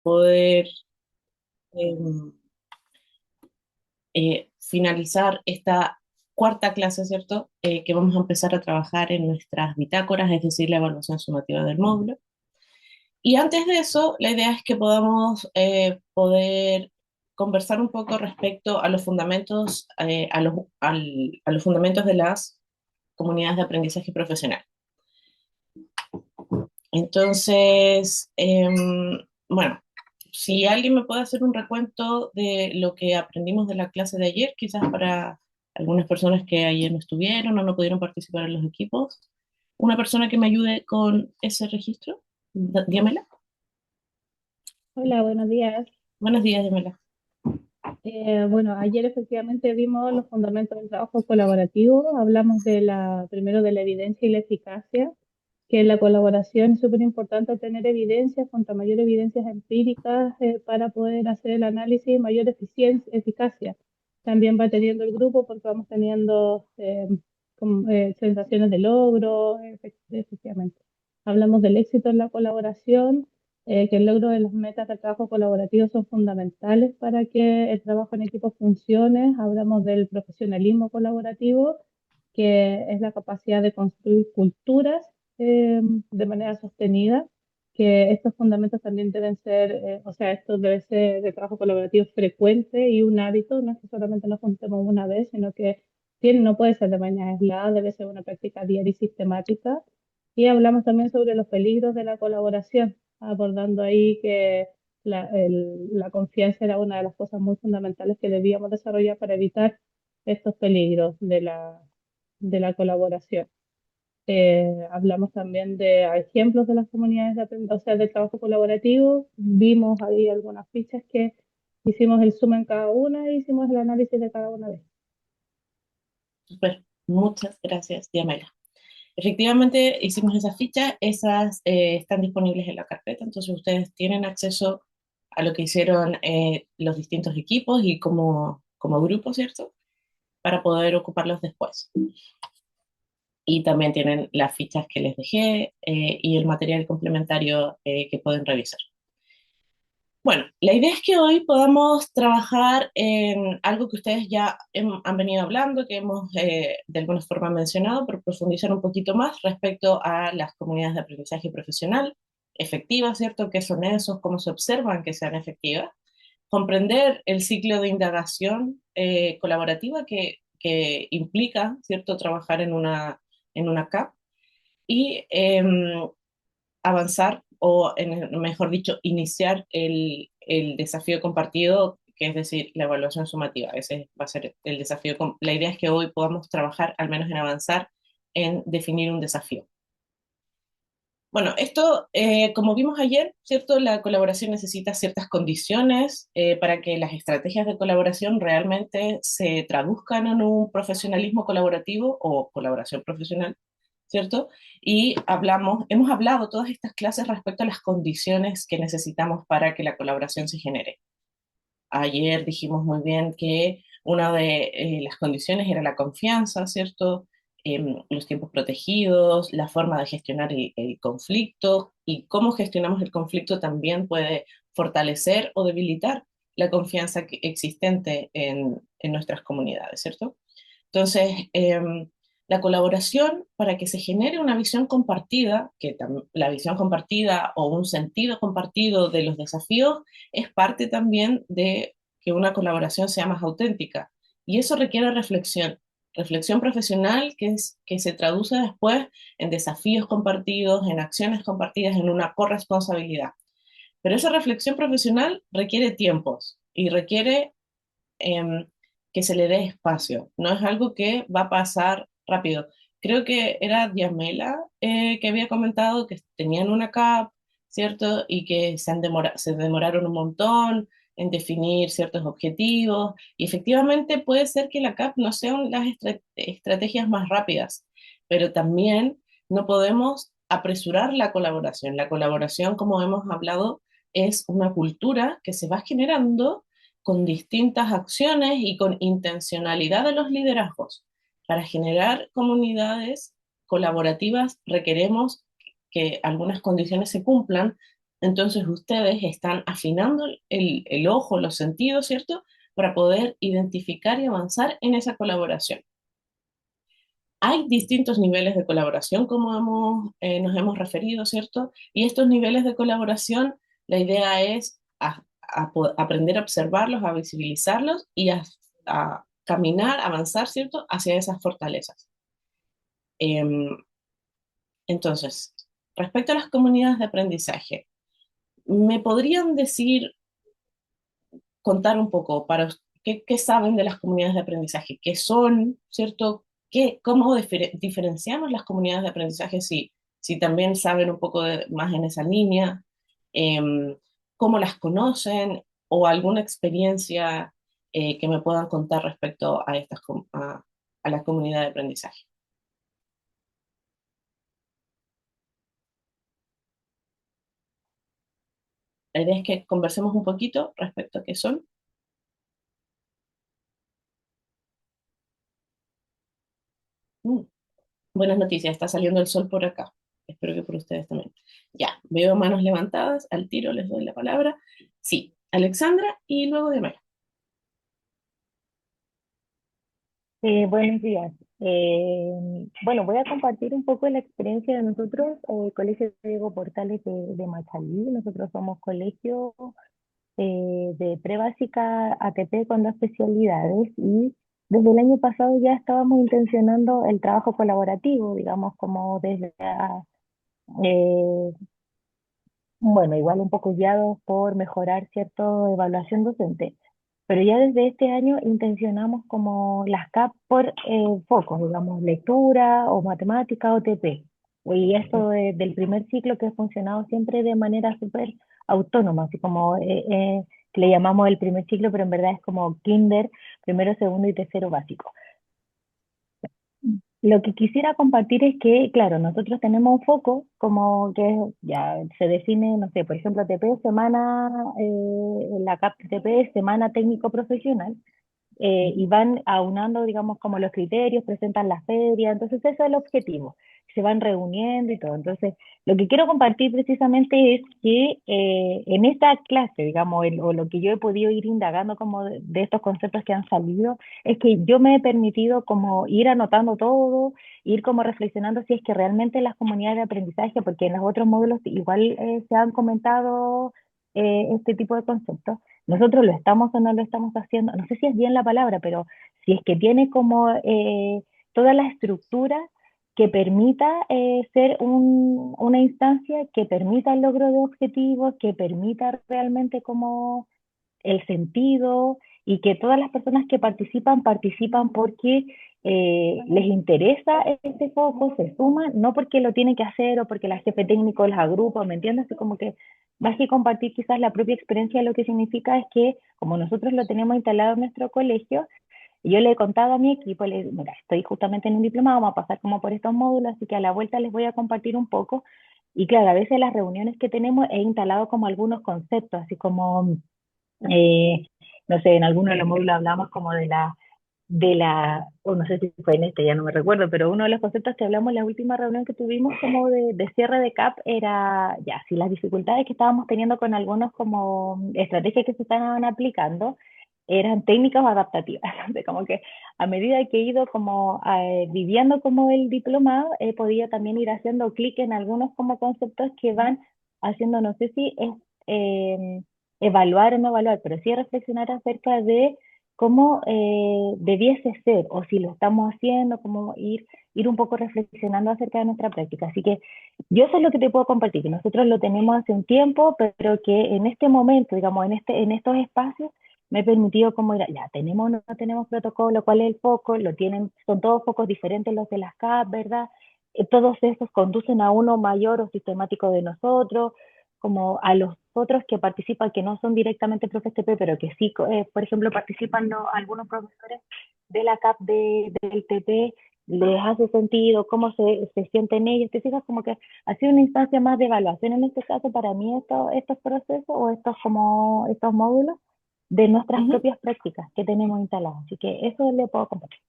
poder eh, finalizar esta cuarta clase, ¿cierto? Que vamos a empezar a trabajar en nuestras bitácoras, es decir, la evaluación sumativa del módulo. Y antes de eso, la idea es que podamos poder conversar un poco respecto a los fundamentos, a los fundamentos de las comunidades de aprendizaje profesional. Entonces, bueno, si alguien me puede hacer un recuento de lo que aprendimos de la clase de ayer, quizás para algunas personas que ayer no estuvieron o no pudieron participar en los equipos, una persona que me ayude con ese registro, dígamela. Hola, buenos días. Buenos días, dígamela. Bueno, ayer efectivamente vimos los fundamentos del trabajo colaborativo. Hablamos primero de la evidencia y la eficacia, que en la colaboración es súper importante tener evidencias, cuanto mayor evidencias empíricas, para poder hacer el análisis y mayor eficiencia, eficacia. También va teniendo el grupo porque vamos teniendo sensaciones de logro, efectivamente. Hablamos del éxito en la colaboración, que el logro de las metas del trabajo colaborativo son fundamentales para que el trabajo en equipo funcione. Hablamos del profesionalismo colaborativo, que es la capacidad de construir culturas de manera sostenida, que estos fundamentos también deben ser, o sea, esto debe ser de trabajo colaborativo frecuente y un hábito, no es que solamente nos juntemos una vez, sino que no puede ser de manera aislada, debe ser una práctica diaria y sistemática. Y hablamos también sobre los peligros de la colaboración, abordando ahí que la confianza era una de las cosas muy fundamentales que debíamos desarrollar para evitar estos peligros de la colaboración. Hablamos también de ejemplos de las comunidades o sea, de trabajo colaborativo. Vimos ahí algunas fichas que hicimos el zoom en cada una e hicimos el análisis de cada una de ellas. Super, muchas gracias, dígamela. Efectivamente, hicimos esas fichas, esas están disponibles en la carpeta, entonces ustedes tienen acceso a lo que hicieron los distintos equipos y como grupo, ¿cierto? Para poder ocuparlos después. Y también tienen las fichas que les dejé y el material complementario que pueden revisar. Bueno, la idea es que hoy podamos trabajar en algo que ustedes ya han venido hablando, que hemos de alguna forma mencionado, pero profundizar un poquito más respecto a las comunidades de aprendizaje profesional efectivas, ¿cierto? ¿Qué son esos? ¿Cómo se observan que sean efectivas? Comprender el ciclo de indagación colaborativa que implica, ¿cierto?, trabajar en una CAP y avanzar o, mejor dicho, iniciar el desafío compartido, que es decir, la evaluación sumativa. Ese va a ser el desafío. La idea es que hoy podamos trabajar, al menos en avanzar, en definir un desafío. Bueno, esto, como vimos ayer, ¿cierto? La colaboración necesita ciertas condiciones para que las estrategias de colaboración realmente se traduzcan en un profesionalismo colaborativo o colaboración profesional, ¿cierto? Y hemos hablado todas estas clases respecto a las condiciones que necesitamos para que la colaboración se genere. Ayer dijimos muy bien que una de las condiciones era la confianza, ¿cierto? Los tiempos protegidos, la forma de gestionar el conflicto y cómo gestionamos el conflicto también puede fortalecer o debilitar la confianza existente en nuestras comunidades, ¿cierto? Entonces, la colaboración para que se genere una visión compartida, la visión compartida o un sentido compartido de los desafíos es parte también de que una colaboración sea más auténtica. Y eso requiere reflexión, reflexión profesional que se traduce después en desafíos compartidos, en acciones compartidas, en una corresponsabilidad. Pero esa reflexión profesional requiere tiempos y requiere eh, que se le dé espacio. No es algo que va a pasar rápido. Creo que era Diamela que había comentado que tenían una CAP, ¿cierto? Y que se demoraron un montón en definir ciertos objetivos. Y efectivamente puede ser que la CAP no sean las estrategias más rápidas, pero también no podemos apresurar la colaboración. La colaboración, como hemos hablado, es una cultura que se va generando con distintas acciones y con intencionalidad de los liderazgos. Para generar comunidades colaborativas requeremos que algunas condiciones se cumplan, Entonces ustedes están afinando el ojo, los sentidos, ¿cierto? Para poder identificar y avanzar en esa colaboración. Hay distintos niveles de colaboración, como nos hemos referido, ¿cierto? Y estos niveles de colaboración, la idea es aprender a observarlos, a visibilizarlos y a caminar, avanzar, ¿cierto? Hacia esas fortalezas. Em, entonces, respecto a las comunidades de aprendizaje, ¿me podrían decir, contar un poco qué saben de las comunidades de aprendizaje? ¿Qué son, cierto? ¿Cómo diferenciamos las comunidades de aprendizaje si también saben un poco más en esa línea? Em, ¿Cómo las conocen? ¿O alguna experiencia que me puedan contar respecto a, a la comunidad de aprendizaje? La idea es que conversemos un poquito respecto a qué son. Mm, Buenas noticias, está saliendo el sol por acá. Espero que por ustedes también. Ya, veo manos levantadas, al tiro les doy la palabra. Sí, Alexandra y luego de Maya. Buenos días. Bueno, voy a compartir un poco la experiencia de nosotros, Colegio Diego Portales de Machalí. Nosotros somos colegio de prebásica ATP con dos especialidades y desde el año pasado ya estábamos intencionando el trabajo colaborativo, digamos, como desde eh, bueno, igual un poco guiados por mejorar cierto evaluación docente. Pero ya desde este año intencionamos como las CAP por focos, digamos, lectura o matemática o TP. Y esto del primer ciclo que ha funcionado siempre de manera súper autónoma, así como que le llamamos el primer ciclo, pero en verdad es como kinder, primero, segundo y tercero básico. Lo que quisiera compartir es que, claro, nosotros tenemos un foco como que ya se define, no sé, por ejemplo, TP, semana, la CAP TP, semana técnico profesional, y van aunando, digamos, como los criterios, presentan la feria, entonces ese es el objetivo, se van reuniendo y todo. Entonces, lo que quiero compartir precisamente es que en esta clase, digamos, o lo que yo he podido ir indagando como de estos conceptos que han salido, es que yo me he permitido como ir anotando todo, ir como reflexionando si es que realmente las comunidades de aprendizaje, porque en los otros módulos igual se han comentado este tipo de conceptos, nosotros lo estamos o no lo estamos haciendo, no sé si es bien la palabra, pero si es que tiene como toda la estructura que permita ser una instancia que permita el logro de objetivos, que permita realmente como el sentido y que todas las personas que participan participan porque les interesa este foco, se suman, no porque lo tienen que hacer o porque la jefe técnico les agrupa, ¿me entiendes? Así como que más que compartir quizás la propia experiencia, lo que significa es que como nosotros lo tenemos instalado en nuestro colegio, yo le he contado a mi equipo, mira, estoy justamente en un diplomado, vamos a pasar como por estos módulos, así que a la vuelta les voy a compartir un poco. Y claro, a veces las reuniones que tenemos he instalado como algunos conceptos, así como eh, no sé, en alguno de los módulos hablamos como o no sé si fue en este, ya no me recuerdo, pero uno de los conceptos que hablamos en la última reunión que tuvimos como de cierre de CAP era, ya, si las dificultades que estábamos teniendo con algunos como estrategias que se estaban aplicando eran técnicas o adaptativas. Entonces, como que a medida que he ido como viviendo como el diplomado, he podido también ir haciendo clic en algunos como conceptos que van haciendo, no sé si es evaluar o no evaluar, pero sí reflexionar acerca de cómo debiese ser o si lo estamos haciendo, cómo ir un poco reflexionando acerca de nuestra práctica. Así que yo eso es lo que te puedo compartir, que nosotros lo tenemos hace un tiempo, pero que en este momento, digamos, en estos espacios, me he permitido como ir, ya, tenemos o no tenemos protocolo, cuál es el foco, lo tienen, son todos focos diferentes los de las CAP, ¿verdad? Todos esos conducen a uno mayor o sistemático de nosotros, como a los otros que participan, que no son directamente profes TP, pero que sí, por ejemplo, participan algunos profesores de la CAP del TP, les hace sentido, cómo se sienten ellos, te fijas como que ha sido una instancia más de evaluación en este caso para mí estos procesos o estos módulos de nuestras Ujú. propias prácticas que tenemos instaladas. Así que eso le puedo compartir.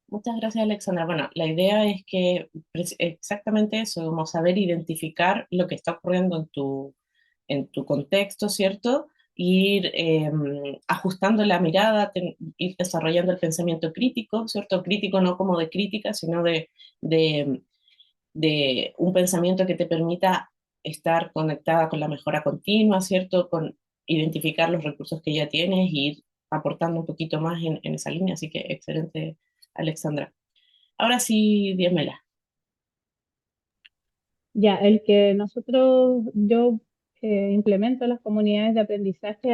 Muchas gracias, Alexandra. Bueno, la idea es que exactamente eso, como saber identificar lo que está ocurriendo en tu contexto, ¿cierto? Ir ajustando la mirada, ir desarrollando el pensamiento crítico, ¿cierto? Crítico no como de crítica, sino de, de un pensamiento que te permita estar conectada con la mejora continua, ¿cierto? Con identificar los recursos que ya tienes y ir aportando un poquito más en esa línea. Así que excelente, Alexandra. Ahora sí, Diemela. Ya, el que yo implemento las comunidades de aprendizaje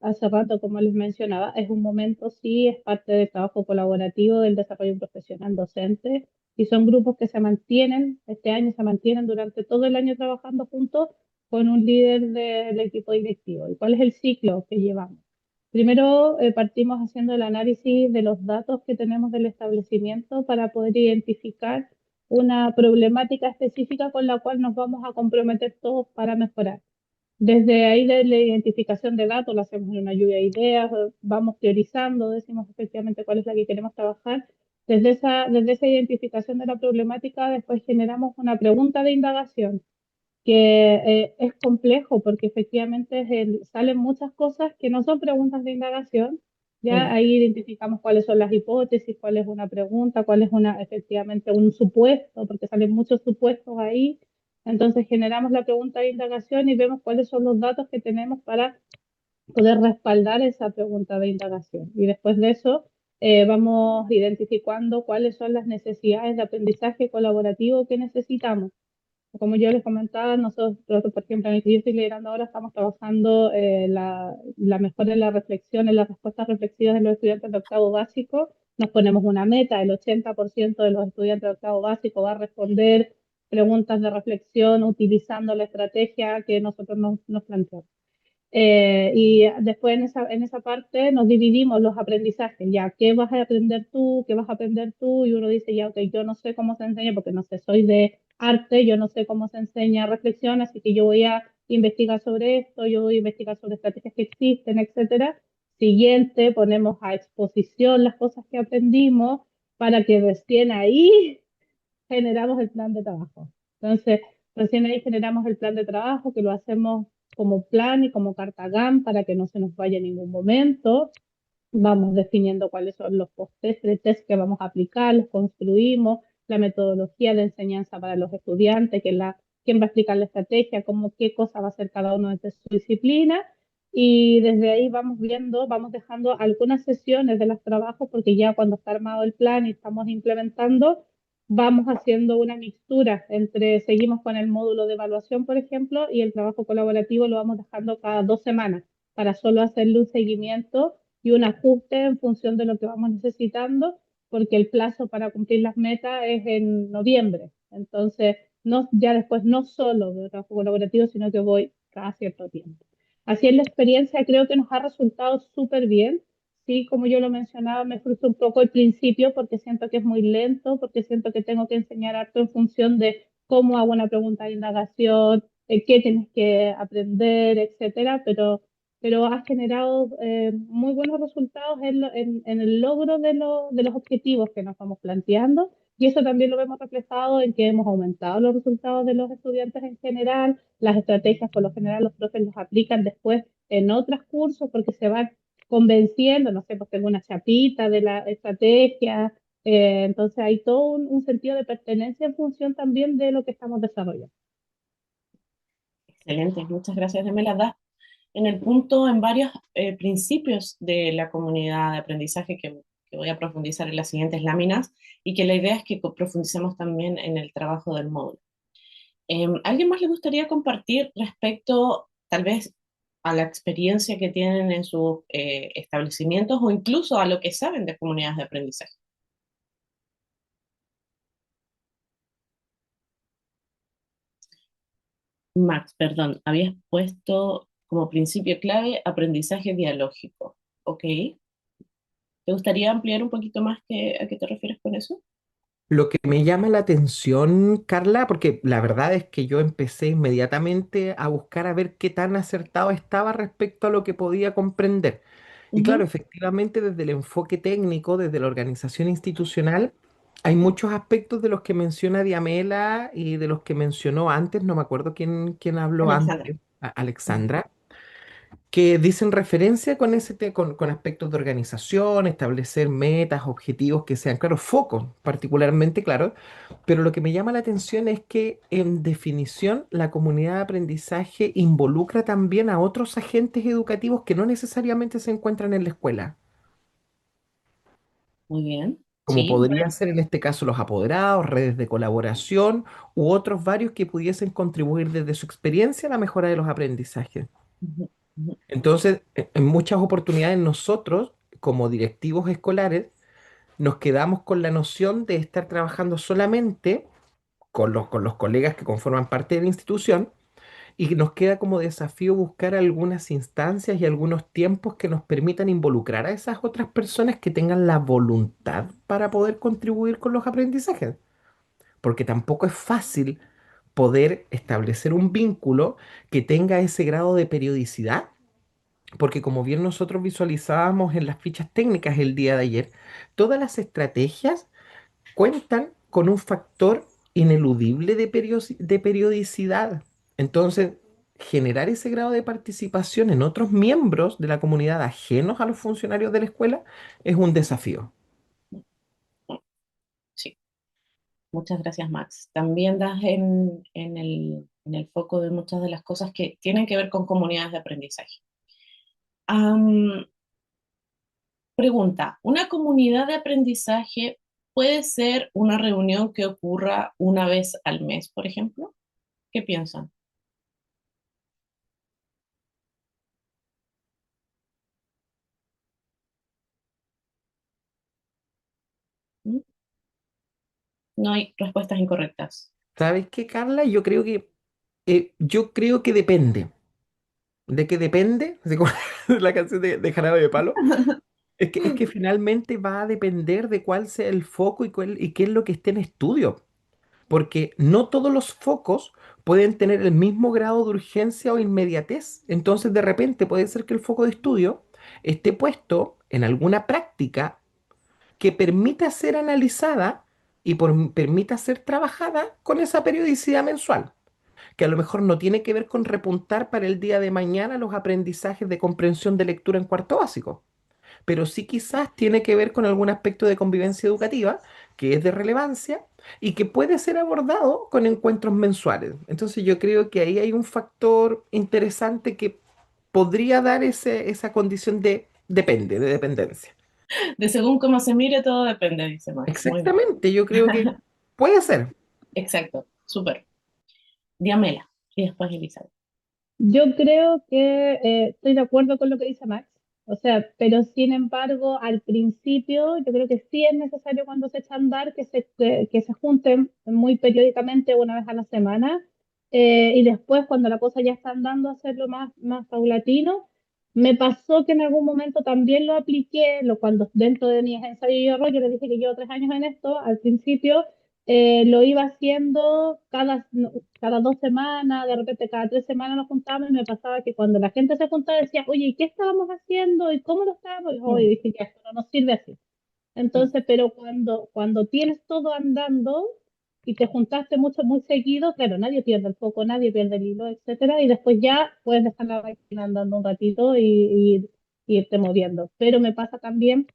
hace rato, como les mencionaba, es un momento, sí, es parte del trabajo colaborativo del desarrollo profesional docente y son grupos que se mantienen, este año se mantienen durante todo el año trabajando juntos con un líder del equipo directivo. ¿Y cuál es el ciclo que llevamos? Primero, partimos haciendo el análisis de los datos que tenemos del establecimiento para poder identificar una problemática específica con la cual nos vamos a comprometer todos para mejorar. Desde ahí de la identificación de datos, lo hacemos en una lluvia de ideas, vamos priorizando, decimos efectivamente cuál es la que queremos trabajar. Desde esa identificación de la problemática, después generamos una pregunta de indagación que es complejo porque efectivamente salen muchas cosas que no son preguntas de indagación. Ya Mm. ahí identificamos cuáles son las hipótesis, cuál es una pregunta, cuál es efectivamente un supuesto, porque salen muchos supuestos ahí. Entonces generamos la pregunta de indagación y vemos cuáles son los datos que tenemos para poder respaldar esa pregunta de indagación. Y después de eso vamos identificando cuáles son las necesidades de aprendizaje colaborativo que necesitamos. Como yo les comentaba, nosotros, por ejemplo, en el que yo estoy liderando ahora, estamos trabajando la mejora en la reflexión, en las respuestas reflexivas de los estudiantes de octavo básico. Nos ponemos una meta, el 80% de los estudiantes de octavo básico va a responder preguntas de reflexión utilizando la estrategia que nosotros nos planteamos. Y después en esa parte nos dividimos los aprendizajes, ya, ¿qué vas a aprender tú? ¿Qué vas a aprender tú? Y uno dice, ya, ok, yo no sé cómo se enseña porque no sé, soy de arte, yo no sé cómo se enseña reflexión, así que yo voy a investigar sobre esto, yo voy a investigar sobre estrategias que existen, etcétera. Siguiente, ponemos a exposición las cosas que aprendimos para que recién ahí generamos el plan de trabajo. Entonces, recién ahí generamos el plan de trabajo, que lo hacemos como plan y como carta GAN para que no se nos vaya en ningún momento. Vamos definiendo cuáles son los post-test que vamos a aplicar, los construimos, la metodología de enseñanza para los estudiantes, quién va a explicar la estrategia, qué cosa va a hacer cada uno de su disciplina. Y desde ahí vamos viendo, vamos dejando algunas sesiones de los trabajos, porque ya cuando está armado el plan y estamos implementando, vamos haciendo una mixtura seguimos con el módulo de evaluación, por ejemplo, y el trabajo colaborativo lo vamos dejando cada 2 semanas para solo hacerle un seguimiento y un ajuste en función de lo que vamos necesitando, porque el plazo para cumplir las metas es en noviembre. Entonces, no, ya después no solo de trabajo colaborativo, sino que voy cada cierto tiempo. Así es la experiencia, creo que nos ha resultado súper bien. Sí, como yo lo mencionaba, me frustra un poco el principio porque siento que es muy lento, porque siento que tengo que enseñar harto en función de cómo hago una pregunta de indagación, qué tienes que aprender, etcétera, pero ha generado muy buenos resultados en el logro de los objetivos que nos vamos planteando. Y eso también lo vemos reflejado en que hemos aumentado los resultados de los estudiantes en general. Las estrategias, por lo general, los profes los aplican después en otros cursos porque se van convenciendo, no sé, pues tengo una chapita de la estrategia. Entonces hay todo un sentido de pertenencia en función también de lo que estamos desarrollando. Excelente, muchas gracias, Diemela. Das en el punto, en varios principios de la comunidad de aprendizaje que voy a profundizar en las siguientes láminas y que la idea es que profundicemos también en el trabajo del módulo. ¿Alguien más le gustaría compartir respecto, tal vez, a la experiencia que tienen en sus establecimientos o incluso a lo que saben de comunidades de aprendizaje? Max, perdón, habías puesto como principio clave aprendizaje dialógico. ¿Ok? ¿Te gustaría ampliar un poquito más a qué te refieres con eso? Lo que me llama la atención, Carla, porque la verdad es que yo empecé inmediatamente a buscar a ver qué tan acertado estaba respecto a lo que podía comprender. Y claro, Ujú. efectivamente, desde el enfoque técnico, desde la organización institucional, hay muchos aspectos de los que menciona Diamela y de los que mencionó antes, no me acuerdo quién habló Alexandra. antes, Ujú. Alexandra, que dicen referencia con, con aspectos de organización, establecer metas, objetivos que sean, claro, focos particularmente, claro, pero lo que me llama la atención es que en definición la comunidad de aprendizaje involucra también a otros agentes educativos que no necesariamente se encuentran en la escuela, Muy bien. como Sí. podría ser en este caso los apoderados, redes de colaboración u otros varios que pudiesen contribuir desde su experiencia a la mejora de los aprendizajes. Ujú, ujú. Entonces, en muchas oportunidades nosotros, como directivos escolares, nos quedamos con la noción de estar trabajando solamente con los colegas que conforman parte de la institución y nos queda como desafío buscar algunas instancias y algunos tiempos que nos permitan involucrar a esas otras personas que tengan la voluntad para poder contribuir con los aprendizajes. Porque tampoco es fácil poder establecer un vínculo que tenga ese grado de periodicidad, porque como bien nosotros visualizábamos en las fichas técnicas el día de ayer, todas las estrategias cuentan con un factor ineludible de periodicidad. Entonces, generar ese grado de participación en otros miembros de la comunidad ajenos a los funcionarios de la escuela es un desafío. Sí. Muchas gracias, Max. También das en el foco de muchas de las cosas que tienen que ver con comunidades de aprendizaje. Am, Pregunta, ¿una comunidad de aprendizaje puede ser una reunión que ocurra una vez al mes, por ejemplo? ¿Qué piensan? ¿Mm? No hay respuestas incorrectas. ¿Sabes qué, Carla? Yo creo que depende. ¿De qué depende? Así como la canción de Jarabe de Palo. Es que finalmente va a depender de cuál sea el foco y qué es lo que esté en estudio. Porque no todos los focos pueden tener el mismo grado de urgencia o inmediatez. Entonces, de repente puede ser que el foco de estudio esté puesto en alguna práctica que permita ser analizada y permita ser trabajada con esa periodicidad mensual, que a lo mejor no tiene que ver con repuntar para el día de mañana los aprendizajes de comprensión de lectura en cuarto básico, pero sí quizás tiene que ver con algún aspecto de convivencia educativa que es de relevancia y que puede ser abordado con encuentros mensuales. Entonces yo creo que ahí hay un factor interesante que podría dar esa condición de depende, de dependencia. De según cómo se mire, todo depende, dice Max. Muy bien. Exactamente, yo creo que puede ser. Exacto, súper. Diamela y después Elizabeth. Yo creo que estoy de acuerdo con lo que dice Max, o sea, pero sin embargo, al principio yo creo que sí es necesario cuando se echa a andar que se junten muy periódicamente una vez a la semana y después cuando la cosa ya está andando hacerlo más paulatino. Me pasó que en algún momento también lo apliqué, cuando dentro de mi ensayo y error, yo le dije que llevo 3 años en esto, al principio lo iba haciendo no, cada 2 semanas, de repente cada 3 semanas nos juntábamos y me pasaba que cuando la gente se juntaba decía, oye, ¿y qué estábamos haciendo? ¿Y cómo lo estábamos? Y oye, Mm, dije, ya, esto no nos sirve así. mm. Entonces, pero cuando tienes todo andando y te juntaste mucho, muy seguido, claro, nadie pierde el foco, nadie pierde el hilo, etcétera, y después ya puedes dejar la máquina andando un ratito y irte moviendo. Pero me pasa también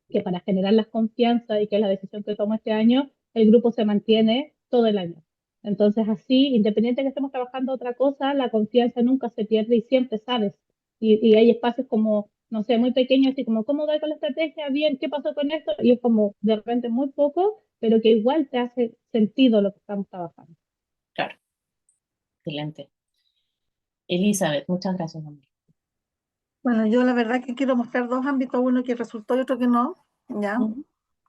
que para generar las confianzas y que es la decisión que tomo este año, el grupo se mantiene todo el año. Entonces, así, independiente de que estemos trabajando otra cosa, la confianza nunca se pierde y siempre sabes. Y hay espacios como, no sé, muy pequeños, así como, ¿cómo va con la estrategia? Bien, ¿qué pasó con esto? Y es como, de repente, muy poco, pero que igual te hace sentido lo que estamos trabajando. Claro, excelente. Elizabeth, muchas gracias, amor. Bueno, yo la verdad que quiero mostrar dos ámbitos, uno que resultó y otro que no, ¿ya? Ujú,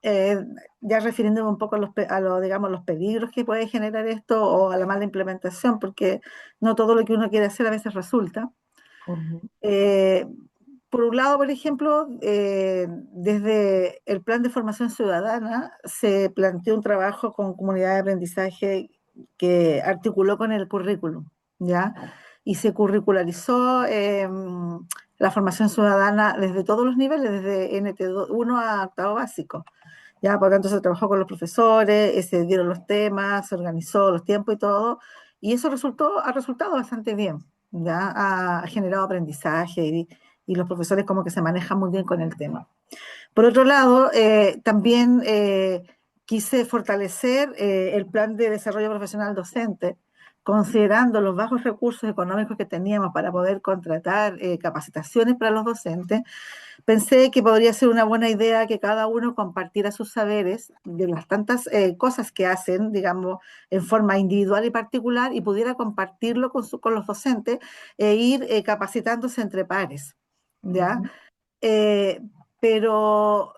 Eh, ya refiriéndome un poco a digamos, los peligros que puede generar esto o a la mala implementación, porque no todo lo que uno quiere hacer a veces resulta. ujú, Eh, por un lado, por ejemplo, desde el Plan de Formación Ciudadana se planteó un trabajo con comunidad de aprendizaje que articuló con el currículum, ¿ya? Y se curricularizó la formación ciudadana desde todos los niveles, desde NT1 a octavo básico. Ya, por lo tanto, se trabajó con los profesores, se dieron los temas, se organizó los tiempos y todo, y eso ha resultado bastante bien, ya, ha generado aprendizaje y los profesores como que se manejan muy bien con el tema. Por otro lado, también quise fortalecer el plan de desarrollo profesional docente, considerando los bajos recursos económicos que teníamos para poder contratar capacitaciones para los docentes. Pensé que podría ser una buena idea que cada uno compartiera sus saberes de las tantas cosas que hacen, digamos, en forma individual y particular, y pudiera compartirlo con los docentes e ir capacitándose entre pares, ¿ya? Eh, pero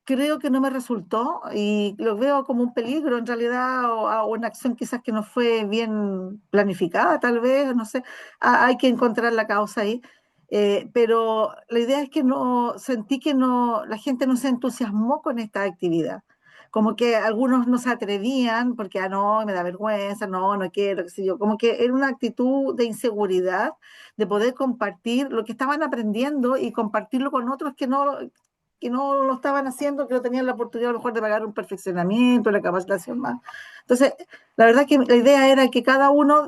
creo que no me resultó y lo veo como un peligro en realidad o una acción quizás que no fue bien planificada, tal vez, no sé, hay que encontrar la causa ahí. Pero la idea es que no, sentí que no, la gente no se entusiasmó con esta actividad. Como que algunos no se atrevían porque, no, me da vergüenza, no, no quiero, qué sé yo. Como que era una actitud de inseguridad de poder compartir lo que estaban aprendiendo y compartirlo con otros que no lo estaban haciendo, que no tenían la oportunidad a lo mejor de pagar un perfeccionamiento, la capacitación más. Entonces, la verdad que la idea era que cada uno,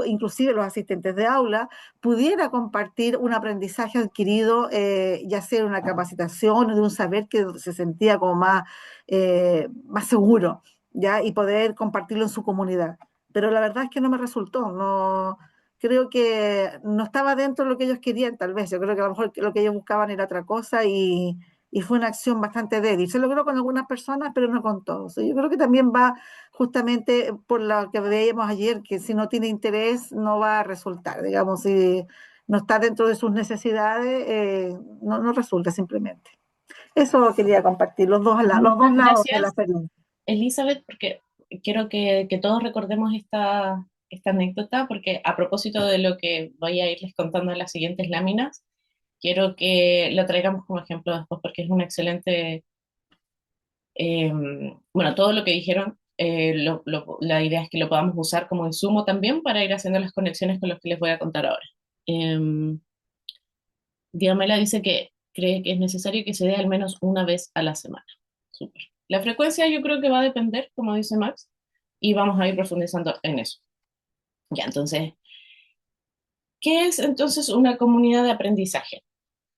inclusive los asistentes de aula, pudiera compartir un aprendizaje adquirido, ya sea de una capacitación o de un saber que se sentía como más seguro, ¿ya? Y poder compartirlo en su comunidad. Pero la verdad es que no me resultó, no, creo que no estaba dentro de lo que ellos querían, tal vez. Yo creo que a lo mejor lo que ellos buscaban era otra cosa y fue una acción bastante débil. Se logró con algunas personas, pero no con todos. Yo creo que también va justamente por lo que veíamos ayer, que si no tiene interés no va a resultar. Digamos, si no está dentro de sus necesidades, no resulta simplemente. Eso quería compartir, los dos Muchas lados de la gracias, experiencia. Elizabeth, porque quiero que todos recordemos esta anécdota, porque a propósito de lo que voy a irles contando en las siguientes láminas, quiero que lo traigamos como ejemplo después, porque es un excelente, eh, bueno, todo lo que dijeron, la idea es que lo podamos usar como insumo también para ir haciendo las conexiones con los que les voy a contar ahora. Diamela dice que cree que es necesario que se dé al menos una vez a la semana. Súper. La frecuencia yo creo que va a depender, como dice Max, y vamos a ir profundizando en eso. Ya, entonces, ¿qué es entonces una comunidad de aprendizaje?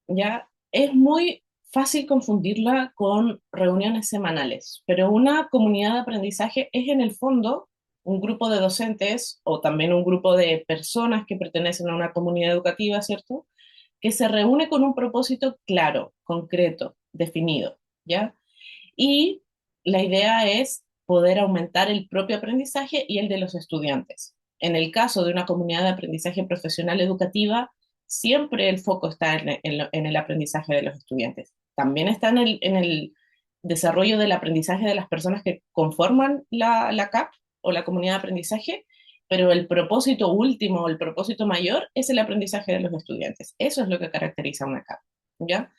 Ya, es muy fácil confundirla con reuniones semanales, pero una comunidad de aprendizaje es en el fondo un grupo de docentes o también un grupo de personas que pertenecen a una comunidad educativa, ¿cierto? Que se reúne con un propósito claro, concreto, definido, ¿ya? Y la idea es poder aumentar el propio aprendizaje y el de los estudiantes. En el caso de una comunidad de aprendizaje profesional educativa, siempre el foco está en el aprendizaje de los estudiantes. También está en el desarrollo del aprendizaje de las personas que conforman la CAP o la comunidad de aprendizaje, pero el propósito último, el propósito mayor es el aprendizaje de los estudiantes. Eso es lo que caracteriza una CAP, ¿ya?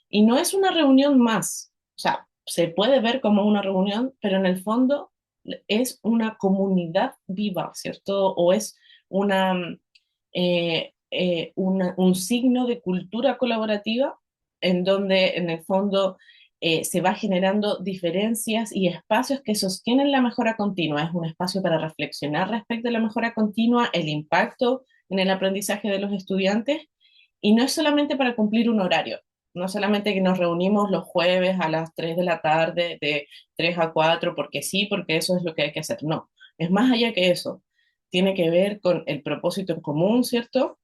Y no es una reunión más, o sea, se puede ver como una reunión, pero en el fondo es una comunidad viva, ¿cierto? O es una, un signo de cultura colaborativa en donde en el fondo se va generando diferencias y espacios que sostienen la mejora continua. Es un espacio para reflexionar respecto a la mejora continua, el impacto en el aprendizaje de los estudiantes, y no es solamente para cumplir un horario, no solamente que nos reunimos los jueves a las 3 de la tarde, de 3 a 4 porque sí, porque eso es lo que hay que hacer. No, es más allá que eso. Tiene que ver con el propósito en común, ¿cierto?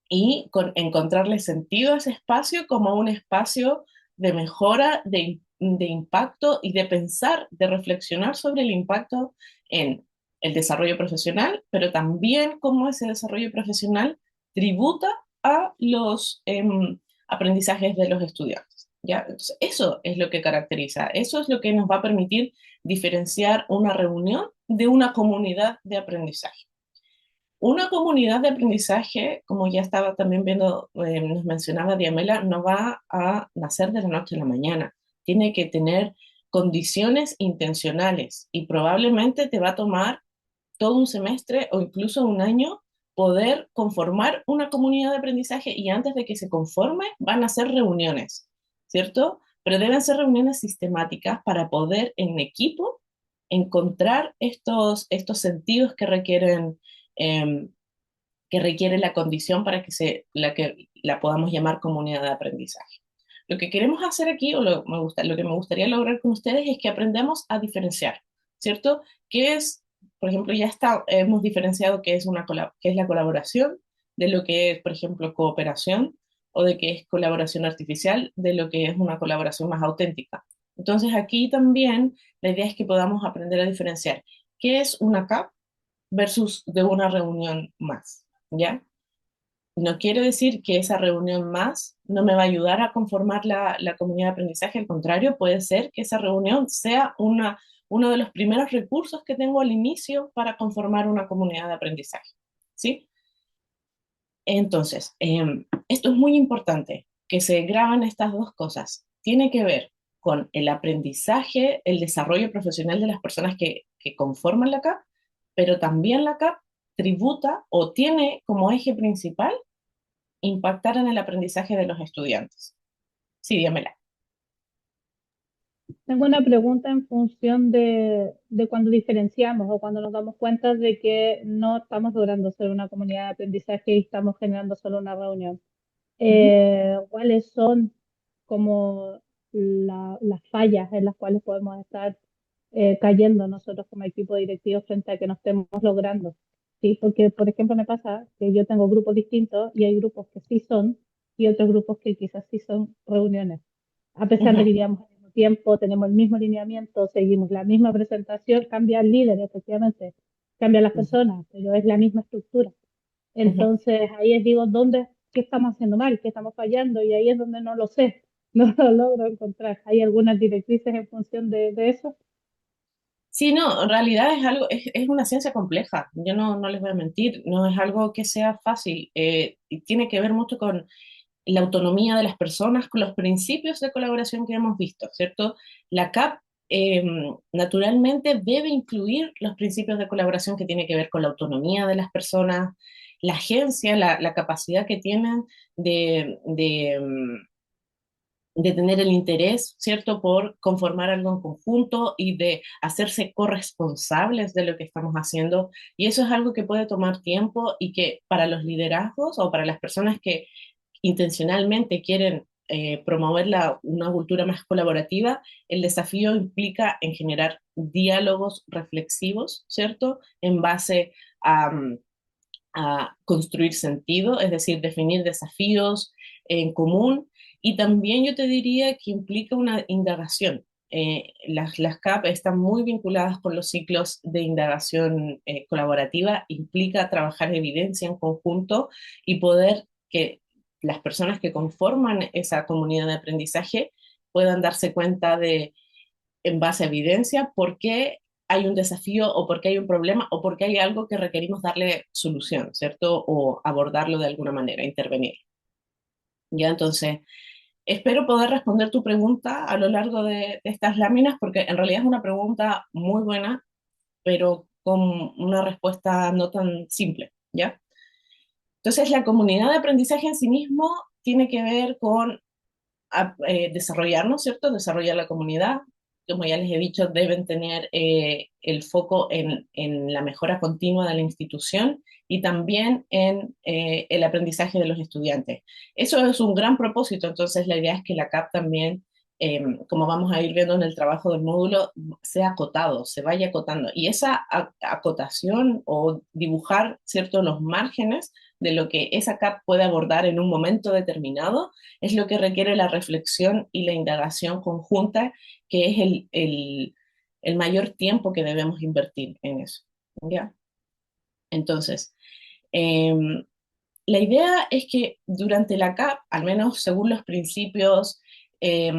Y con encontrarle sentido a ese espacio como un espacio de mejora, de impacto y de pensar, de reflexionar sobre el impacto en el desarrollo profesional, pero también cómo ese desarrollo profesional tributa a los aprendizajes de los estudiantes. ¿Ya? Entonces, eso es lo que caracteriza, eso es lo que nos va a permitir diferenciar una reunión de una comunidad de aprendizaje. Una comunidad de aprendizaje, como ya estaba también viendo, nos mencionaba Diamela, no va a nacer de la noche a la mañana. Tiene que tener condiciones intencionales y probablemente te va a tomar todo un semestre o incluso un año poder conformar una comunidad de aprendizaje y antes de que se conforme van a hacer reuniones, ¿cierto? Pero deben ser reuniones sistemáticas para poder en equipo encontrar estos sentidos em, que requiere la condición para que la podamos llamar comunidad de aprendizaje. Lo que queremos hacer aquí, lo que me gustaría lograr con ustedes es que aprendamos a diferenciar, ¿cierto? ¿Qué es, por ejemplo, hemos diferenciado qué es la colaboración de lo que es, por ejemplo, cooperación o de qué es colaboración artificial, de lo que es una colaboración más auténtica. Entonces aquí también la idea es que podamos aprender a diferenciar qué es una CAP versus de una reunión más, ¿ya? No quiere decir que esa reunión más no me va a ayudar a conformar la comunidad de aprendizaje, al contrario, puede ser que esa reunión sea uno de los primeros recursos que tengo al inicio para conformar una comunidad de aprendizaje, ¿sí? Entonces, esto es muy importante, que se graben estas dos cosas. Tiene que ver con el aprendizaje, el desarrollo profesional de las personas que conforman la CAP, pero también la CAP tributa o tiene como eje principal impactar en el aprendizaje de los estudiantes. Sí, dígamela. Tengo una pregunta en función de cuando diferenciamos o cuando nos damos cuenta de que no estamos logrando ser una comunidad de aprendizaje y estamos generando solo una reunión. Ujú, ¿Cuáles son como las fallas en las cuales podemos estar cayendo nosotros como equipo directivo frente a que no estemos logrando? ¿Sí? Porque, por ejemplo, me pasa que yo tengo grupos distintos y hay grupos que sí son y otros grupos que quizás sí son reuniones. A pesar de ujú, que llevamos el mismo tiempo, tenemos el mismo lineamiento, seguimos la misma presentación, cambia el líder, efectivamente, cambia las ujú, personas, pero es la misma estructura. ujú. Entonces ahí es digo, qué estamos haciendo mal, qué estamos fallando? Y ahí es donde no lo sé, no lo logro encontrar. ¿Hay algunas directrices en función de eso? Sí, no, en realidad es una ciencia compleja. Yo no les voy a mentir, no es algo que sea fácil. Y tiene que ver mucho con la autonomía de las personas, con los principios de colaboración que hemos visto, ¿cierto? La CAP eh, naturalmente debe incluir los principios de colaboración que tiene que ver con la autonomía de las personas, la agencia, la capacidad que tienen de tener el interés, ¿cierto?, por conformar algo en conjunto y de hacerse corresponsables de lo que estamos haciendo. Y eso es algo que puede tomar tiempo y que para los liderazgos o para las personas que intencionalmente quieren promover una cultura más colaborativa, el desafío implica en generar diálogos reflexivos, ¿cierto?, en base a, a construir sentido, es decir, definir desafíos en común. Y también yo te diría que implica una indagación. Las CAP están muy vinculadas con los ciclos de indagación colaborativa, implica trabajar evidencia en conjunto y poder que las personas que conforman esa comunidad de aprendizaje puedan darse cuenta en base a evidencia, por qué hay un desafío o por qué hay un problema o por qué hay algo que requerimos darle solución, ¿cierto? O abordarlo de alguna manera, intervenir. Ya, entonces, espero poder responder tu pregunta a lo largo de estas láminas, porque en realidad es una pregunta muy buena, pero con una respuesta no tan simple, ¿ya? Entonces, la comunidad de aprendizaje en sí mismo tiene que ver con desarrollarnos, ¿cierto? Desarrollar la comunidad. Como ya les he dicho, deben tener el foco en la mejora continua de la institución y también en el aprendizaje de los estudiantes. Eso es un gran propósito, entonces la idea es que la CAP también, como vamos a ir viendo en el trabajo del módulo, sea acotado, se vaya acotando. Y esa acotación o dibujar, ¿cierto?, los márgenes de lo que esa CAP puede abordar en un momento determinado es lo que requiere la reflexión y la indagación conjunta, que es el mayor tiempo que debemos invertir en eso. ¿Ya? Entonces, eh, la idea es que durante la CAP, al menos según los principios eh,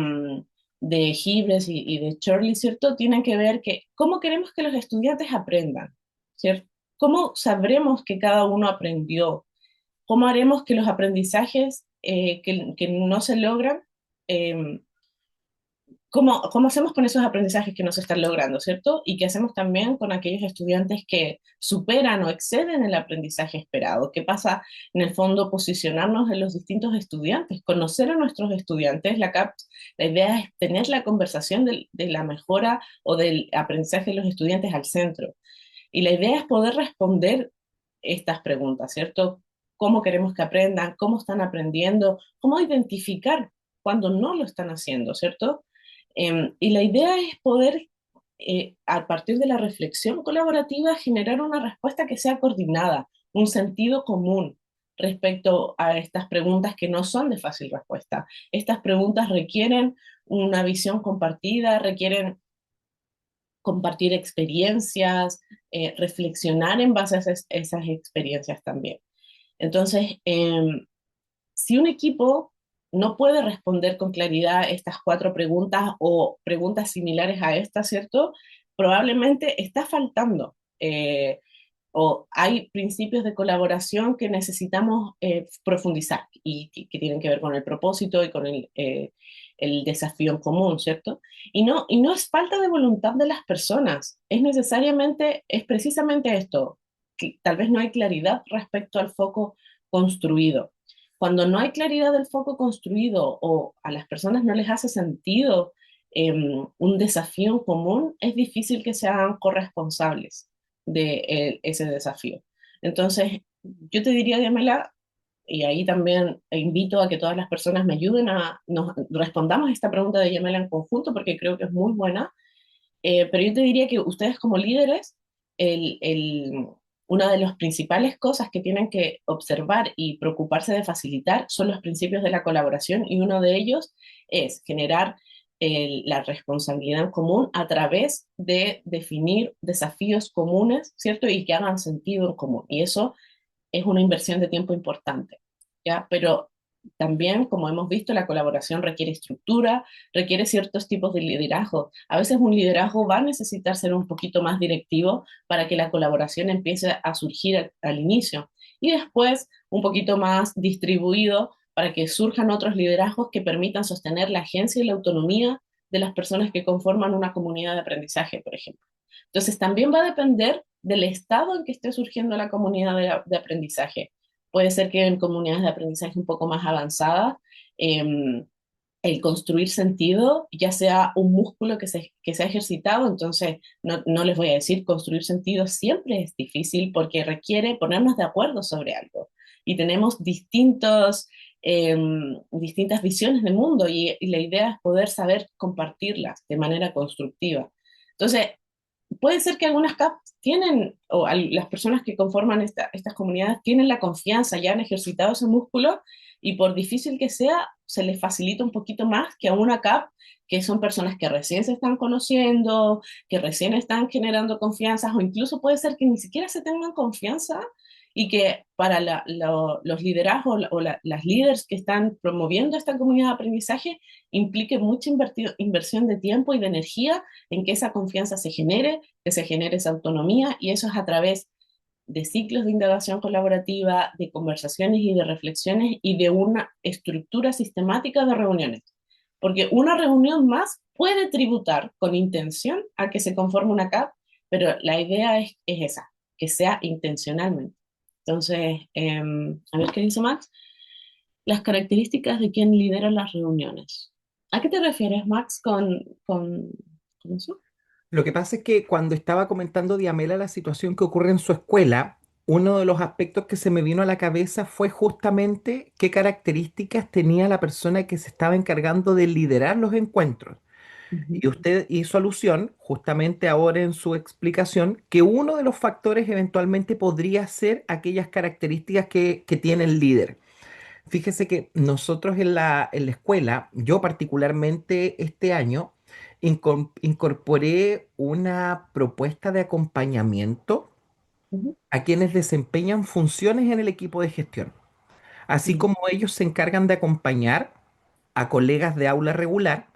de Gibres y de Shirley, ¿cierto? Tienen que ver que cómo queremos que los estudiantes aprendan, ¿cierto? ¿Cómo sabremos que cada uno aprendió? ¿Cómo haremos que los aprendizajes que no se logran eh, cómo hacemos con esos aprendizajes que no se están logrando, ¿cierto? Y qué hacemos también con aquellos estudiantes que superan o exceden el aprendizaje esperado. ¿Qué pasa en el fondo? Posicionarnos en los distintos estudiantes, conocer a nuestros estudiantes. La idea es tener la conversación de la mejora o del aprendizaje de los estudiantes al centro. Y la idea es poder responder estas preguntas, ¿cierto? ¿Cómo queremos que aprendan? ¿Cómo están aprendiendo? ¿Cómo identificar cuando no lo están haciendo, ¿cierto? Y la idea es poder, a partir de la reflexión colaborativa, generar una respuesta que sea coordinada, un sentido común respecto a estas preguntas que no son de fácil respuesta. Estas preguntas requieren una visión compartida, requieren compartir experiencias, reflexionar en base a esas experiencias también. Entonces, si un equipo no puede responder con claridad estas cuatro preguntas o preguntas similares a estas, ¿cierto? Probablemente está faltando o hay principios de colaboración que necesitamos profundizar y que tienen que ver con el propósito y con el desafío en común, ¿cierto? Y no es falta de voluntad de las personas, es precisamente esto, que tal vez no hay claridad respecto al foco construido. Cuando no hay claridad del foco construido o a las personas no les hace sentido un desafío en común, es difícil que sean corresponsables de ese desafío. Entonces, yo te diría, Diamela, y ahí también invito a que todas las personas me ayuden nos respondamos esta pregunta de Yamela en conjunto porque creo que es muy buena, pero yo te diría que ustedes como líderes, el, el, una de las principales cosas que tienen que observar y preocuparse de facilitar son los principios de la colaboración y uno de ellos es generar la responsabilidad en común a través de definir desafíos comunes, ¿cierto? Y que hagan sentido en común. Y eso es una inversión de tiempo importante, ¿ya? Pero también, como hemos visto, la colaboración requiere estructura, requiere ciertos tipos de liderazgo. A veces un liderazgo va a necesitar ser un poquito más directivo para que la colaboración empiece a surgir al inicio y después un poquito más distribuido para que surjan otros liderazgos que permitan sostener la agencia y la autonomía de las personas que conforman una comunidad de aprendizaje, por ejemplo. Entonces, también va a depender del estado en que esté surgiendo la comunidad de aprendizaje. Puede ser que en comunidades de aprendizaje un poco más avanzadas, eh, el construir sentido ya sea un músculo que se ha ejercitado, entonces no les voy a decir construir sentido siempre es difícil porque requiere ponernos de acuerdo sobre algo y tenemos eh, distintas visiones del mundo y la idea es poder saber compartirlas de manera constructiva. Entonces, puede ser que algunas CAPs tienen, o las personas que conforman estas comunidades tienen la confianza, ya han ejercitado ese músculo y por difícil que sea, se les facilita un poquito más que a una CAP, que son personas que recién se están conociendo, que recién están generando confianza, o incluso puede ser que ni siquiera se tengan confianza y que para los liderazgos las líderes que están promoviendo esta comunidad de aprendizaje implique mucha inversión de tiempo y de energía en que esa confianza se genere, que se genere esa autonomía, y eso es a través de ciclos de indagación colaborativa, de conversaciones y de reflexiones y de una estructura sistemática de reuniones. Porque una reunión más puede tributar con intención a que se conforme una CAP, pero la idea es esa, que sea intencionalmente. Entonces, a ver qué dice Max. Las características de quien lidera las reuniones. ¿A qué te refieres, Max, con eso? Lo que pasa es que cuando estaba comentando Diamela la situación que ocurre en su escuela, uno de los aspectos que se me vino a la cabeza fue justamente qué características tenía la persona que se estaba encargando de liderar los encuentros. Ujú. Y usted hizo alusión, justamente ahora en su explicación, que uno de los factores eventualmente podría ser aquellas características que tiene el líder. Fíjese que nosotros en la escuela, yo particularmente este año, incorporé una propuesta de acompañamiento Ujú. a quienes desempeñan funciones en el equipo de gestión. Así Ya. como ellos se encargan de acompañar a colegas de aula regular,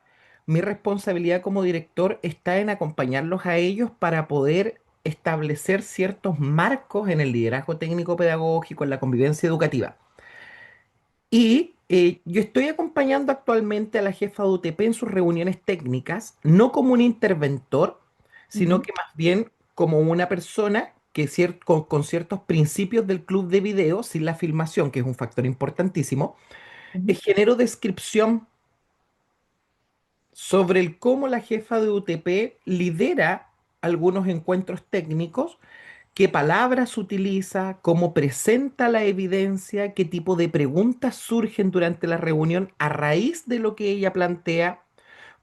mi responsabilidad como director está en acompañarlos a ellos para poder establecer ciertos marcos en el liderazgo técnico pedagógico, en la convivencia educativa. Y Yo estoy acompañando actualmente a la jefa de UTP en sus reuniones técnicas, no como un interventor, sino Ujú, que más bien como una persona que con ciertos principios del club de video, sin la filmación, que es un factor importantísimo, ujú. genero descripción sobre el cómo la jefa de UTP lidera algunos encuentros técnicos, qué palabras utiliza, cómo presenta la evidencia, qué tipo de preguntas surgen durante la reunión a raíz de lo que ella plantea,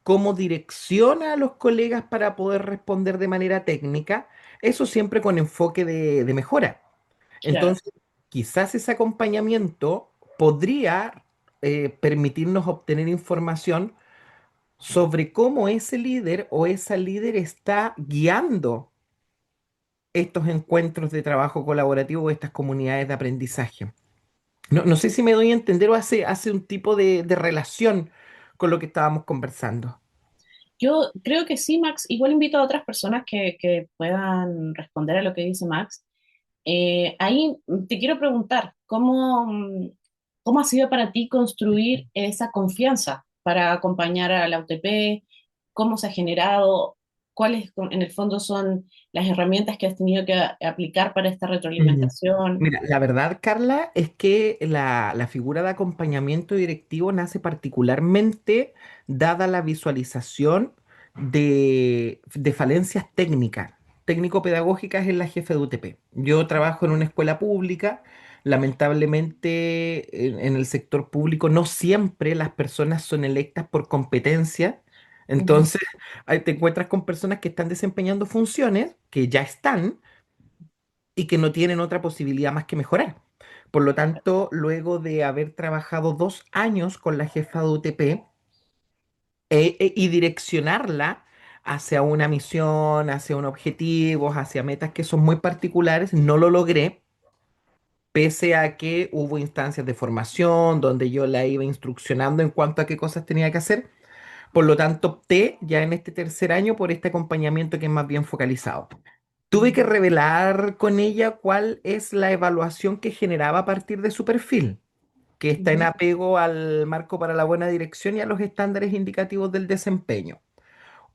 cómo direcciona a los colegas para poder responder de manera técnica, eso siempre con enfoque de mejora. Claro. Entonces, quizás ese acompañamiento podría permitirnos obtener información sobre cómo ese líder o esa líder está guiando estos encuentros de trabajo colaborativo o estas comunidades de aprendizaje. No sé si me doy a entender o hace un tipo de relación con lo que estábamos conversando. Yo creo que sí, Max. Igual invito a otras personas que puedan responder a lo que dice Max. Ahí te quiero preguntar, ¿cómo ha sido para ti construir esa confianza para acompañar a la UTP? ¿Cómo se ha generado? ¿Cuáles en el fondo son las herramientas que has tenido que aplicar para esta Ujú. retroalimentación? Mira, la verdad, Carla, es que la figura de acompañamiento directivo nace particularmente dada la visualización de falencias técnicas, técnico-pedagógicas en la jefe de UTP. Yo trabajo en una escuela pública, lamentablemente en el sector público no siempre las personas son electas por competencia, Ujú, entonces ahí te encuentras con personas que están desempeñando funciones que ya están y que no tienen otra posibilidad más que mejorar. Por lo tanto, luego de haber trabajado 2 años con la jefa de UTP y direccionarla hacia una misión, hacia un objetivo, hacia metas que son muy particulares, no lo logré, pese a que hubo instancias de formación donde yo la iba instruccionando en cuanto a qué cosas tenía que hacer. Por lo tanto, opté ya en este tercer año por este acompañamiento que es más bien focalizado. Tuve que revelar con ella cuál es la evaluación que generaba a partir de su perfil, que está en ujú. apego al marco para la buena dirección y a los estándares indicativos del desempeño.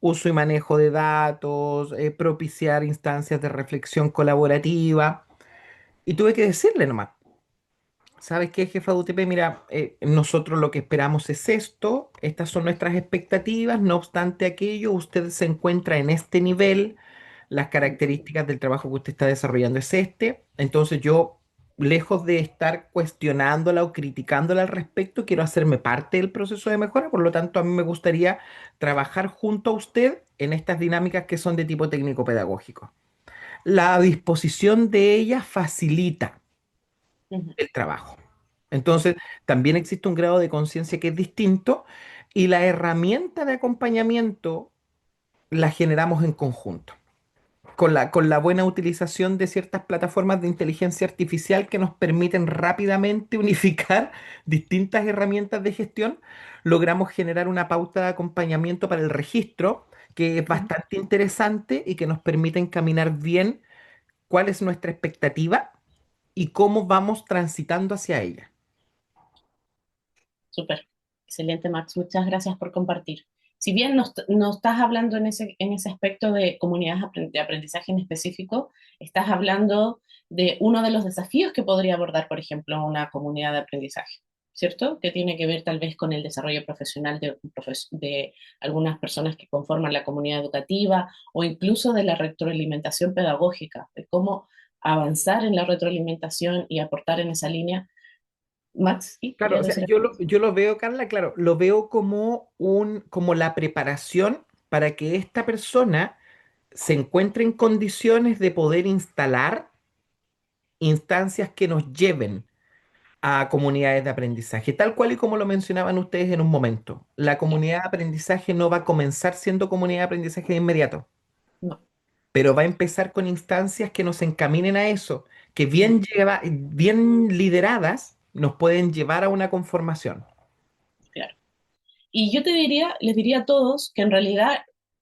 Uso y manejo de datos, propiciar instancias de reflexión colaborativa. Y tuve que decirle nomás, ¿sabes qué, jefa de UTP? Mira, nosotros lo que esperamos es esto, estas son nuestras expectativas, no obstante aquello, usted se encuentra en este nivel, las características del trabajo que usted está desarrollando es este, entonces yo, lejos de estar cuestionándola o criticándola al respecto, quiero hacerme parte del proceso de mejora, por lo tanto a mí me gustaría trabajar junto a usted en estas dinámicas que son de tipo técnico-pedagógico. La disposición de ella facilita Ujú. el trabajo. Entonces, también existe un grado de conciencia que es distinto y la herramienta de acompañamiento la generamos en conjunto, con la buena utilización de ciertas plataformas de inteligencia artificial que nos permiten rápidamente unificar distintas herramientas de gestión, logramos generar una pauta de acompañamiento para el registro que es Ujú. bastante interesante y que nos permite encaminar bien cuál es nuestra expectativa y cómo vamos transitando hacia ella. Súper, excelente, Max. Muchas gracias por compartir. Si bien no estás hablando en ese aspecto de comunidades de aprendizaje en específico, estás hablando de uno de los desafíos que podría abordar, por ejemplo, una comunidad de aprendizaje, ¿cierto? Que tiene que ver tal vez con el desarrollo profesional de algunas personas que conforman la comunidad educativa o incluso de la retroalimentación pedagógica, de cómo avanzar en la retroalimentación y aportar en esa línea. Max, ¿sí? Claro, o ¿Querías sea, decir algo? yo lo veo, Carla, claro, lo veo como la preparación para que esta persona se encuentre en condiciones de poder instalar instancias que nos lleven a comunidades de aprendizaje, tal cual y como lo mencionaban ustedes en un momento. La Ya, comunidad de aprendizaje no va a comenzar siendo comunidad de aprendizaje de inmediato, no. pero va a empezar con instancias que nos encaminen a eso, que Ujú, bien lideradas nos pueden llevar a una conformación. claro. Y yo les diría a todos que en realidad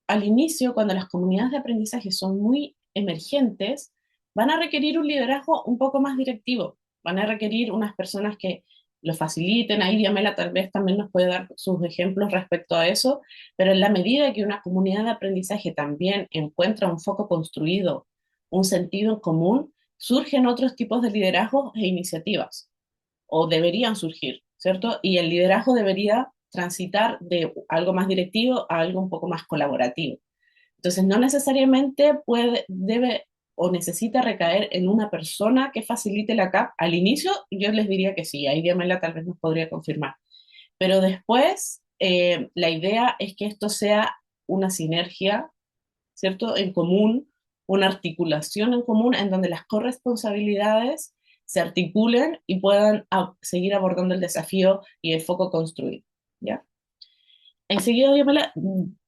al inicio, cuando las comunidades de aprendizaje son muy emergentes, van a requerir un liderazgo un poco más directivo, van a requerir unas personas que lo faciliten. Ahí Diamela tal vez también nos puede dar sus ejemplos respecto a eso, pero en la medida que una comunidad de aprendizaje también encuentra un foco construido, un sentido en común, surgen otros tipos de liderazgos e iniciativas, o deberían surgir, ¿cierto? Y el liderazgo debería transitar de algo más directivo a algo un poco más colaborativo. Entonces, no necesariamente puede, debe o necesita recaer en una persona que facilite la CAP. Al inicio, yo les diría que sí, ahí Diamela tal vez nos podría confirmar. Pero después, la idea es que esto sea una sinergia, ¿cierto? En común, una articulación en común en donde las corresponsabilidades se articulen y puedan seguir abordando el desafío y el foco construido, ¿ya? Enseguida,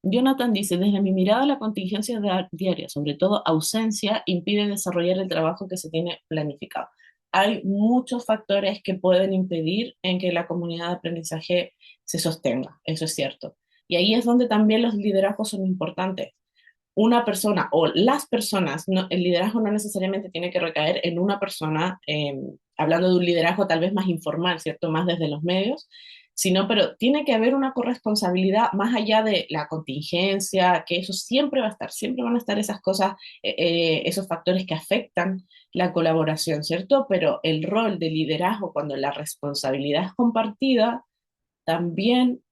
Jonathan dice, desde mi mirada, la contingencia diaria, sobre todo ausencia, impide desarrollar el trabajo que se tiene planificado. Hay muchos factores que pueden impedir en que la comunidad de aprendizaje se sostenga, eso es cierto. Y ahí es donde también los liderazgos son importantes. Una persona o las personas, el liderazgo no necesariamente tiene que recaer en una persona, hablando de un liderazgo tal vez más informal, ¿cierto? Más desde los medios, sino, pero tiene que haber una corresponsabilidad más allá de la contingencia, que eso siempre va a estar, siempre van a estar esas cosas, esos factores que afectan la colaboración, ¿cierto? Pero el rol de liderazgo, cuando la responsabilidad es compartida, también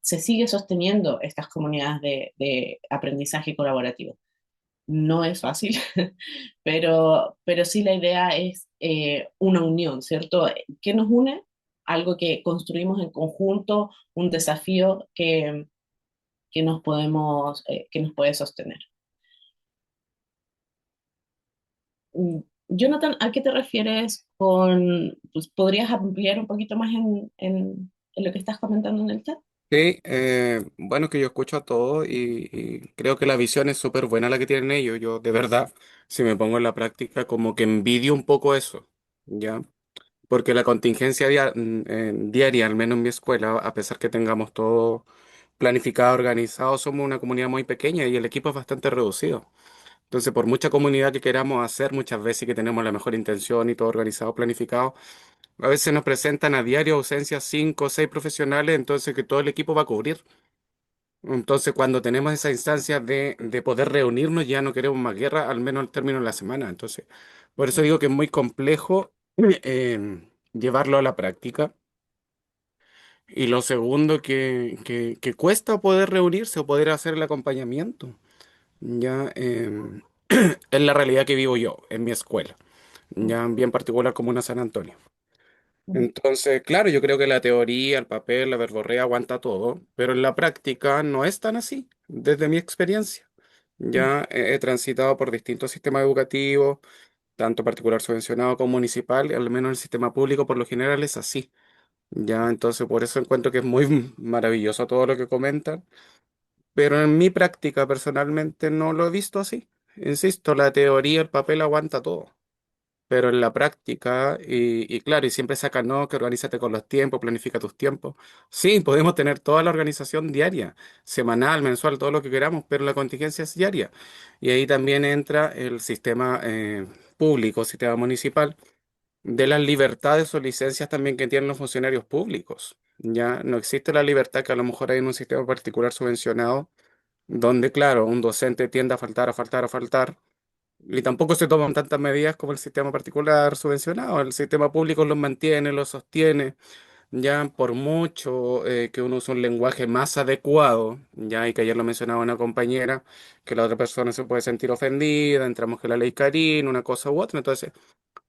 se sigue sosteniendo estas comunidades de aprendizaje colaborativo. No es fácil, pero sí la idea es una unión, ¿cierto? ¿Qué nos une? Algo que construimos en conjunto, un desafío que nos puede sostener. Mm, Jonathan, ¿a qué te refieres con, pues, podrías ampliar un poquito más en lo que estás comentando en el chat? Sí, bueno, que yo escucho a todos y creo que la visión es súper buena la que tienen ellos. Yo, de verdad, si me pongo en la práctica, como que envidio un poco eso, ¿ya? Porque la contingencia diaria, al menos en mi escuela, a pesar que tengamos todo planificado, organizado, somos una comunidad muy pequeña y el equipo es bastante reducido. Entonces, por mucha comunidad que queramos hacer, muchas veces que tenemos la mejor intención y todo organizado, planificado, a veces nos presentan a diario ausencias 5 o 6 profesionales, entonces que todo el equipo va a cubrir. Entonces, cuando tenemos esa instancia de poder reunirnos, ya no queremos más guerra, al menos al término de la semana. Entonces, por eso digo que es muy complejo llevarlo a la práctica. Y lo segundo, que cuesta poder reunirse o poder hacer el acompañamiento. Ya es la realidad que vivo yo en mi escuela, ya bien particular como una San Antonio. Entonces, claro, yo creo que la teoría, el papel, la verborrea aguanta todo, pero en la práctica no es tan así, desde mi experiencia. Ya he transitado por distintos sistemas educativos, tanto particular subvencionado como municipal, y al menos el sistema público por lo general es así. Ya, entonces por eso encuentro que es muy maravilloso todo lo que comentan, pero en mi práctica personalmente no lo he visto así. Insisto, la teoría, el papel aguanta todo. Pero en la práctica, y claro, y siempre sacan, no, que organízate con los tiempos, planifica tus tiempos. Sí, podemos tener toda la organización diaria, semanal, mensual, todo lo que queramos, pero la contingencia es diaria. Y ahí también entra el sistema público, sistema municipal, de las libertades o licencias también que tienen los funcionarios públicos. Ya no existe la libertad que a lo mejor hay en un sistema particular subvencionado, donde, claro, un docente tiende a faltar, a faltar, a faltar y tampoco se toman tantas medidas como el sistema particular subvencionado. El sistema público los mantiene, los sostiene, ya por mucho que uno use un lenguaje más adecuado, ya y que ayer lo mencionaba una compañera, que la otra persona se puede sentir ofendida, entramos que la ley Carín, una cosa u otra. Entonces,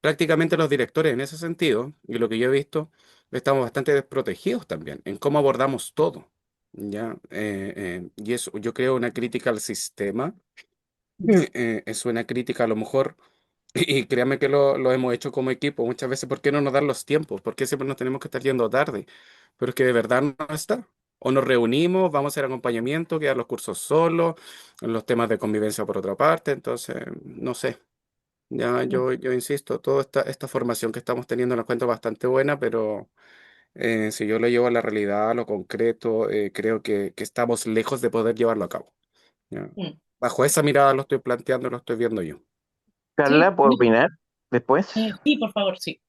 prácticamente los directores en ese sentido, y lo que yo he visto, estamos bastante desprotegidos también en cómo abordamos todo. Ya, y eso yo creo una crítica al sistema es una crítica a lo mejor, y créanme que lo hemos hecho como equipo muchas veces, ¿por qué no nos dan los tiempos? ¿Por qué siempre nos tenemos que estar yendo tarde? Pero es que de verdad no está. O nos reunimos, vamos a hacer acompañamiento, quedar los cursos solos, los temas de convivencia por otra parte, entonces, no sé. Ya yo insisto, toda esta formación que estamos teniendo la encuentro bastante buena, pero si yo lo llevo a la realidad, a lo concreto, creo que estamos lejos de poder llevarlo a cabo. ¿Ya? Mm. Bajo esa mirada lo estoy planteando, lo estoy viendo yo. Sí, Carla, ¿puedo opinar después? sí, por favor, sí.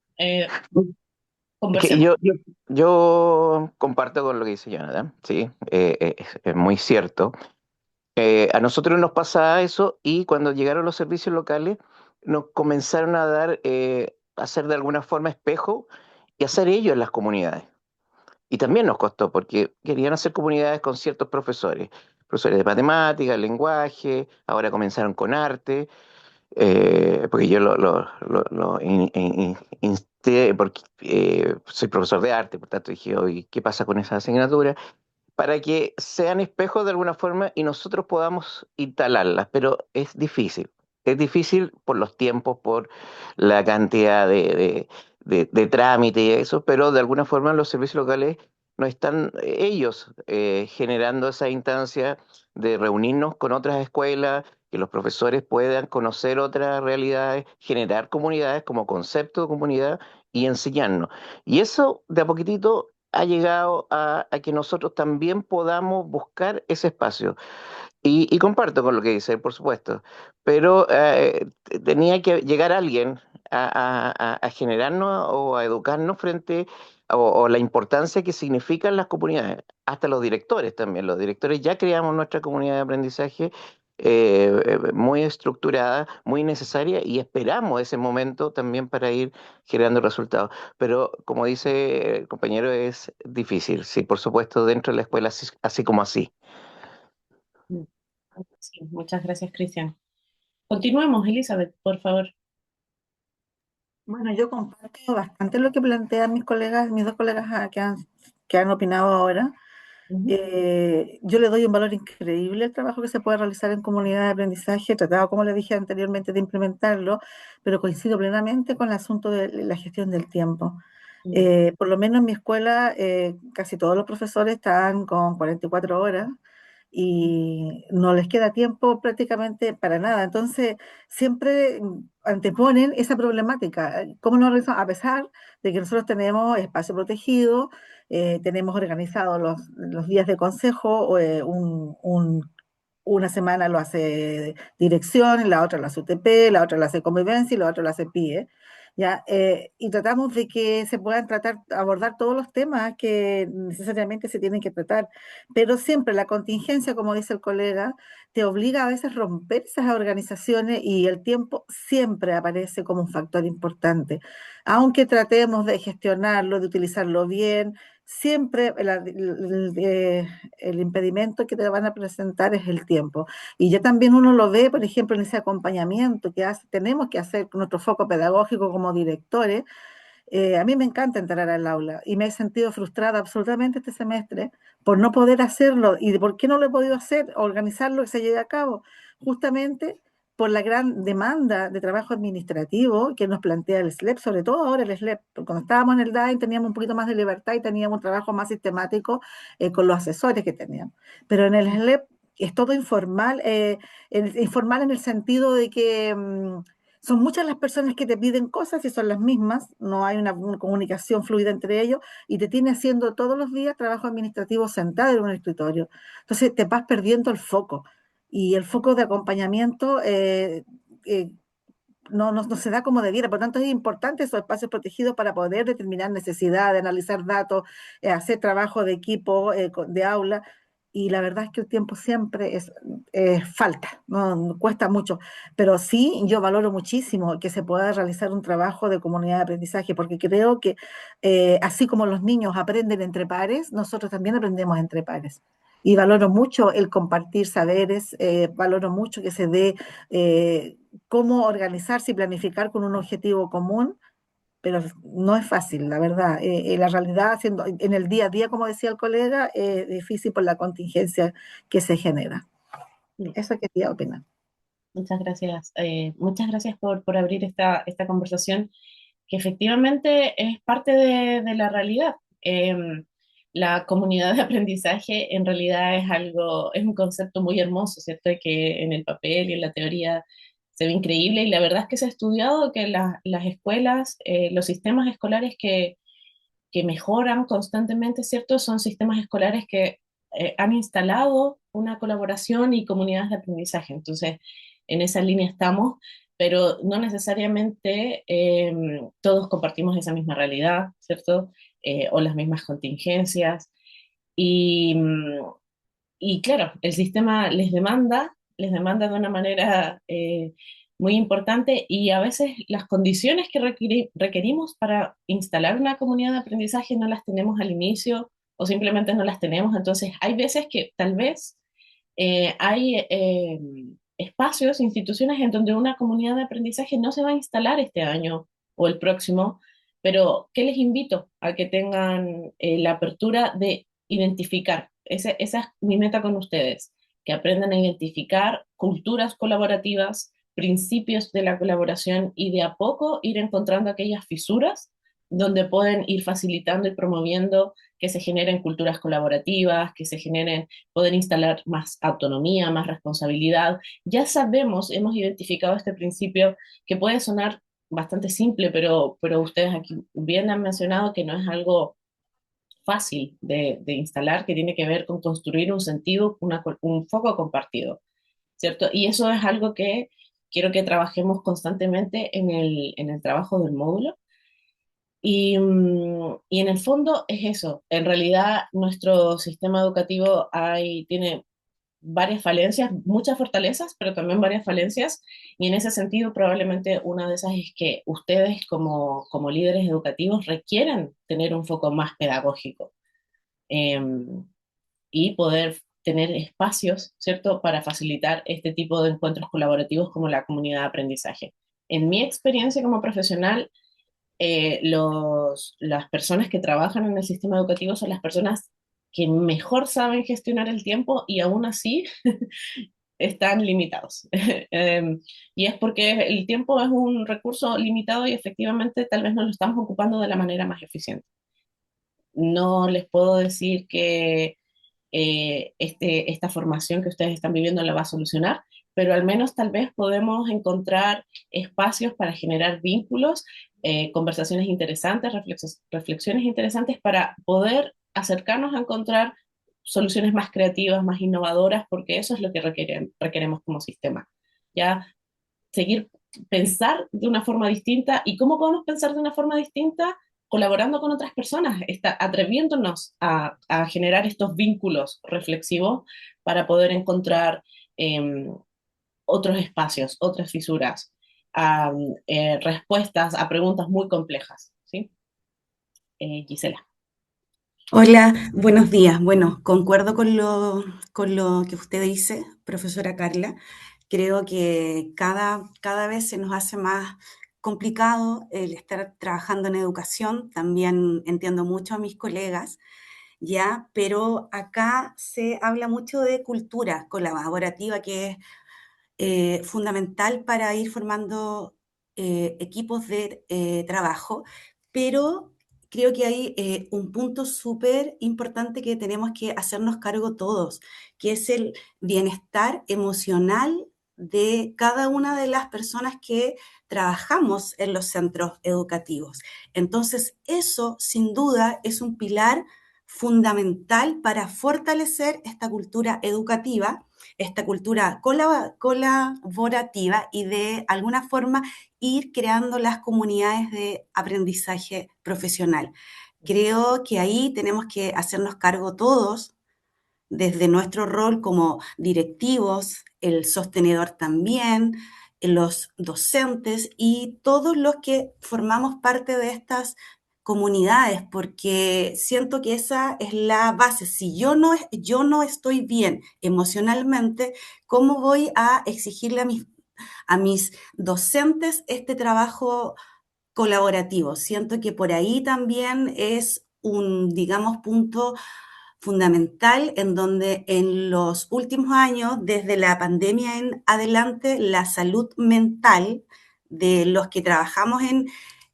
Es que Conversemos. yo comparto con lo que dice Jonathan, sí, es muy cierto. A nosotros nos pasaba eso y cuando llegaron los servicios locales nos comenzaron a dar, a hacer de alguna forma espejo y hacer ellos las comunidades. Y también nos costó porque querían hacer comunidades con ciertos profesores, profesores de matemáticas, lenguaje, ahora comenzaron con arte, porque yo insté, porque soy profesor de arte, por tanto dije, oye, ¿qué pasa con esa asignatura? Para que sean espejos de alguna forma y nosotros podamos instalarlas, pero es difícil. Es difícil por los tiempos, por la cantidad de trámite y eso, pero de alguna forma los servicios locales no están ellos generando esa instancia de reunirnos con otras escuelas, que los profesores puedan conocer otras realidades, generar comunidades como concepto de comunidad y enseñarnos. Y eso de a poquitito ha llegado a que nosotros también podamos buscar ese espacio. Y comparto con lo que dice, por supuesto, pero tenía que llegar alguien a generarnos o a educarnos frente o la importancia que significan las comunidades, hasta los directores también. Los directores ya creamos nuestra comunidad de aprendizaje muy estructurada, muy necesaria y esperamos ese momento también para ir generando resultados. Pero como dice el compañero, es difícil, sí, por supuesto, dentro de la escuela, así como así. Mm, sí, muchas gracias, Cristian. Continuemos, Elizabeth, por favor. Bueno, yo comparto bastante lo que plantean mis colegas, mis dos colegas que han opinado ahora. Ujú, Yo le doy un valor increíble al trabajo que se puede realizar en comunidad de aprendizaje. He tratado, como le dije anteriormente, de implementarlo, pero coincido plenamente con el asunto de la gestión del tiempo. mm, Por lo menos en mi escuela, casi todos los profesores están con 44 horas y no les queda tiempo prácticamente para nada. Entonces, siempre anteponen esa problemática. ¿Cómo no realizamos? A pesar de que nosotros tenemos espacio protegido, tenemos organizados los días de consejo, una semana lo hace dirección, la otra lo hace UTP, la otra lo hace convivencia y la otra lo hace PIE. ¿Ya? Y tratamos de que se puedan abordar todos los temas que necesariamente se tienen que tratar, pero siempre la contingencia, como dice el colega, te obliga a veces a romper esas organizaciones y el tiempo siempre aparece como un factor importante. Aunque tratemos de gestionarlo, de utilizarlo bien, siempre el impedimento que te van a presentar es el tiempo. Y ya también uno lo ve, por ejemplo, en ese acompañamiento tenemos que hacer con nuestro foco pedagógico como directores. A mí me encanta entrar al aula y me he sentido frustrada absolutamente este semestre por no poder hacerlo. ¿Y de por qué no lo he podido hacer? Organizarlo que se lleve a cabo. Justamente por la gran demanda de trabajo administrativo que nos plantea el SLEP, sobre todo ahora el SLEP. Cuando estábamos en el DAIN teníamos un poquito más de libertad y teníamos un trabajo más sistemático con los asesores que teníamos. Pero en el SLEP es todo informal, informal en el sentido de que son muchas las personas que te piden cosas y son las mismas, no hay una comunicación fluida entre ellos y te tiene haciendo todos los días trabajo administrativo sentado en un escritorio. Entonces te vas perdiendo el foco y el foco de acompañamiento eh, no se da como debiera. Por tanto, es importante esos espacios protegidos para poder determinar necesidades, analizar datos, hacer trabajo de equipo, de aula. Y la verdad es que el tiempo siempre falta, no cuesta mucho. Pero sí, yo valoro muchísimo que se pueda realizar un trabajo de comunidad de aprendizaje, porque creo que así como los niños aprenden entre pares, nosotros también aprendemos entre pares. Y valoro mucho el compartir saberes, valoro mucho que se dé cómo organizarse y planificar con un objetivo común, pero no es fácil, la verdad. La realidad, en el día a día, como decía el colega, es difícil por la contingencia que se genera. mm. Eso quería opinar. Muchas gracias por abrir esta conversación, que efectivamente es parte de la realidad. La comunidad de aprendizaje en realidad es un concepto muy hermoso, ¿cierto? Que en el papel y en la teoría se ve increíble y la verdad es que se ha estudiado que las escuelas, los sistemas escolares que mejoran constantemente, ¿cierto? Son sistemas escolares que han instalado una colaboración y comunidades de aprendizaje. Entonces, en esa línea estamos, pero no necesariamente todos compartimos esa misma realidad, ¿cierto? O las mismas contingencias. Y, y claro, el sistema les demanda de una manera muy importante y a veces las condiciones que requerimos para instalar una comunidad de aprendizaje no las tenemos al inicio o simplemente no las tenemos. Entonces, hay veces que tal vez hay espacios, instituciones en donde una comunidad de aprendizaje no se va a instalar este año o el próximo, pero ¿qué les invito? A que tengan la apertura de identificar. Esa es mi meta con ustedes, que aprendan a identificar culturas colaborativas, principios de la colaboración y de a poco ir encontrando aquellas fisuras donde pueden ir facilitando y promoviendo que se generen culturas colaborativas, que se generen, poder instalar más autonomía, más responsabilidad. Ya sabemos, hemos identificado este principio que puede sonar bastante simple, pero ustedes aquí bien han mencionado que no es algo fácil de instalar, que tiene que ver con construir un sentido, un foco compartido, ¿cierto? Y eso es algo que quiero que trabajemos constantemente en el trabajo del módulo. Y en el fondo es eso. En realidad, nuestro sistema educativo tiene varias falencias, muchas fortalezas, pero también varias falencias. Y en ese sentido, probablemente una de esas es que ustedes como líderes educativos requieren tener un foco más pedagógico eh, y poder tener espacios, ¿cierto?, para facilitar este tipo de encuentros colaborativos como la comunidad de aprendizaje. En mi experiencia como profesional, las personas que trabajan en el sistema educativo son las personas que mejor saben gestionar el tiempo y aún así están limitados. Y es porque el tiempo es un recurso limitado y efectivamente tal vez no lo estamos ocupando de la manera más eficiente. No les puedo decir que esta formación que ustedes están viviendo la va a solucionar, pero al menos tal vez podemos encontrar espacios para generar vínculos, conversaciones interesantes, reflexiones interesantes para poder acercarnos a encontrar soluciones más creativas, más innovadoras, porque eso es lo que requeremos como sistema. Ya seguir pensar de una forma distinta. ¿Y cómo podemos pensar de una forma distinta? Colaborando con otras personas, atreviéndonos a generar estos vínculos reflexivos para poder encontrar otros espacios, otras fisuras, respuestas a preguntas muy complejas. ¿Sí? Gisela. Hola, buenos días. Bueno, concuerdo con lo que usted dice, profesora Carla. Creo que cada vez se nos hace más complicado el estar trabajando en educación. También entiendo mucho a mis colegas, ya, pero acá se habla mucho de cultura colaborativa, que es fundamental para ir formando equipos de trabajo, pero creo que hay un punto súper importante que tenemos que hacernos cargo todos, que es el bienestar emocional de cada una de las personas que trabajamos en los centros educativos. Entonces, eso sin duda es un pilar fundamental para fortalecer esta cultura educativa, esta cultura colaborativa y de alguna forma ir creando las comunidades de aprendizaje profesional. Creo que ahí tenemos que hacernos cargo todos desde nuestro rol como directivos, el sostenedor también, los docentes y todos los que formamos parte de estas comunidades, porque siento que esa es la base. Si yo no estoy bien emocionalmente, ¿cómo voy a exigirle a mis docentes este trabajo colaborativo? Siento que por ahí también es un, digamos, punto fundamental en donde en los últimos años, desde la pandemia en adelante, la salud mental de los que trabajamos en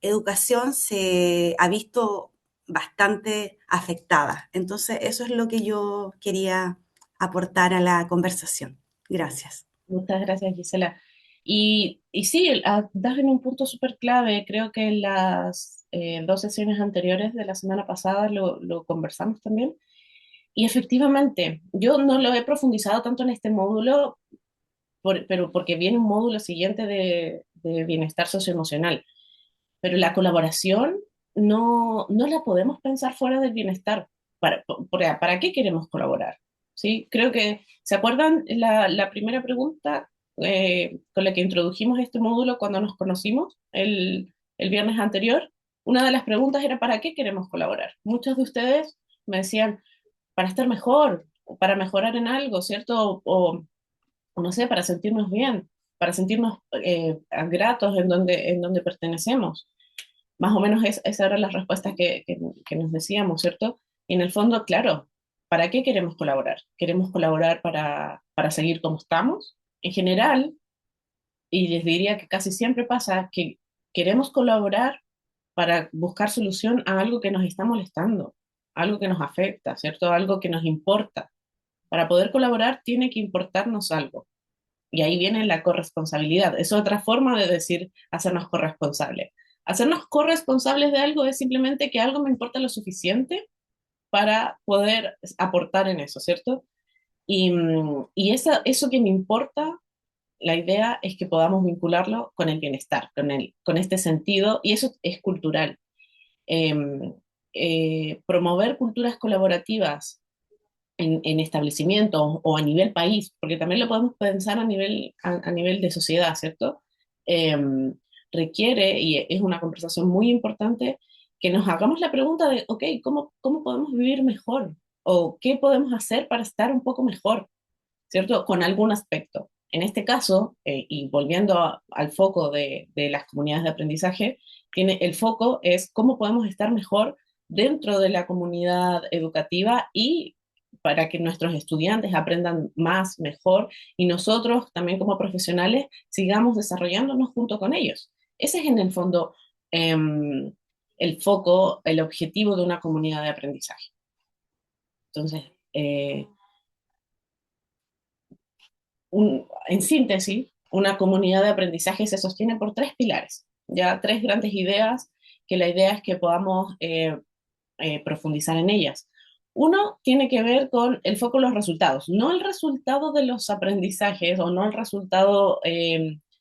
educación se ha visto bastante afectada. Entonces, eso es lo que yo quería aportar a la conversación. Gracias. Muchas gracias, Gisela. Y sí, das en un punto súper clave. Creo que en las dos sesiones anteriores de la semana pasada lo conversamos también. Y efectivamente, yo no lo he profundizado tanto en este módulo, pero porque viene un módulo siguiente de bienestar socioemocional, pero la colaboración no la podemos pensar fuera del bienestar. ¿Para qué queremos colaborar? ¿Sí? Creo que, ¿se acuerdan la primera pregunta con la que introdujimos este módulo cuando nos conocimos el viernes anterior? Una de las preguntas era ¿para qué queremos colaborar? Muchos de ustedes me decían, para estar mejor, o para mejorar en algo, ¿cierto? O no sé, para sentirnos bien, para sentirnos gratos en donde pertenecemos. Más o menos esas eran las respuestas que nos decíamos, ¿cierto? Y en el fondo, claro, ¿para qué queremos colaborar? ¿Queremos colaborar para seguir como estamos? En general, y les diría que casi siempre pasa que queremos colaborar para buscar solución a algo que nos está molestando, algo que nos afecta, ¿cierto? Algo que nos importa. Para poder colaborar tiene que importarnos algo. Y ahí viene la corresponsabilidad. Es otra forma de decir hacernos corresponsables. Hacernos corresponsables de algo es simplemente que algo me importa lo suficiente para poder aportar en eso, ¿cierto? Y eso que me importa, la idea es que podamos vincularlo con el bienestar, con este sentido, y eso es cultural. Em, Promover culturas colaborativas en establecimientos o a nivel país, porque también lo podemos pensar a nivel de sociedad, ¿cierto? Eh, Requiere, y es una conversación muy importante, que nos hagamos la pregunta de, ok, ¿cómo podemos vivir mejor? ¿O qué podemos hacer para estar un poco mejor? ¿Cierto? Con algún aspecto. En este caso, y volviendo al foco de las comunidades de aprendizaje, el foco es cómo podemos estar mejor dentro de la comunidad educativa y para que nuestros estudiantes aprendan más, mejor, y nosotros también como profesionales sigamos desarrollándonos junto con ellos. Ese es en el fondo el foco, el objetivo de una comunidad de aprendizaje. Entonces, en síntesis, una comunidad de aprendizaje se sostiene por tres pilares, ya tres grandes ideas, que la idea es que podamos profundizar en ellas. Uno tiene que ver con el foco en los resultados, no el resultado de los aprendizajes o no el resultado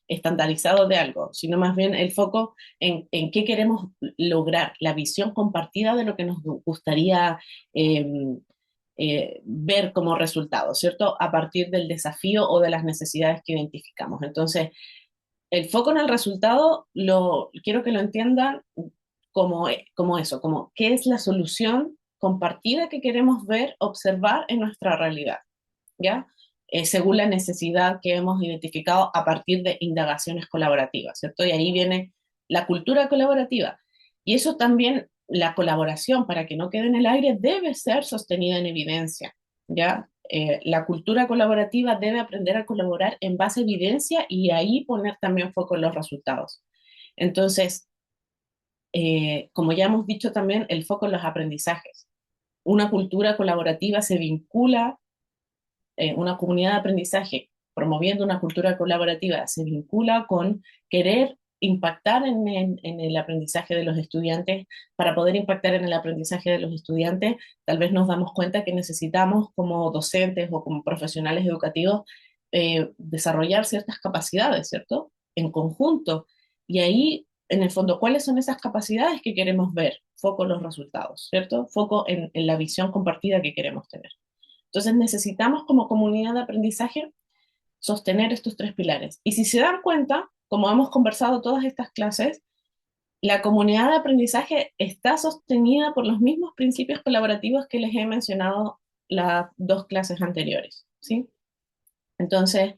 estandarizado de algo, sino más bien el foco en qué queremos lograr, la visión compartida de lo que nos gustaría ver como resultado, ¿cierto? A partir del desafío o de las necesidades que identificamos. Entonces, el foco en el resultado quiero que lo entiendan como eso, como qué es la solución compartida que queremos ver, observar en nuestra realidad, ¿ya? Según la necesidad que hemos identificado a partir de indagaciones colaborativas, ¿cierto? Y ahí viene la cultura colaborativa. Y eso también, la colaboración, para que no quede en el aire, debe ser sostenida en evidencia, ¿ya? La cultura colaborativa debe aprender a colaborar en base a evidencia y ahí poner también foco en los resultados. Entonces, como ya hemos dicho también, el foco en los aprendizajes. Una cultura colaborativa se vincula, una comunidad de aprendizaje promoviendo una cultura colaborativa se vincula con querer impactar en el aprendizaje de los estudiantes. Para poder impactar en el aprendizaje de los estudiantes, tal vez nos damos cuenta que necesitamos como docentes o como profesionales educativos desarrollar ciertas capacidades, ¿cierto? En conjunto. Y ahí, en el fondo, ¿cuáles son esas capacidades que queremos ver? Foco en los resultados, ¿cierto? Foco en la visión compartida que queremos tener. Entonces necesitamos como comunidad de aprendizaje sostener estos tres pilares. Y si se dan cuenta, como hemos conversado todas estas clases, la comunidad de aprendizaje está sostenida por los mismos principios colaborativos que les he mencionado las dos clases anteriores, ¿sí? Entonces,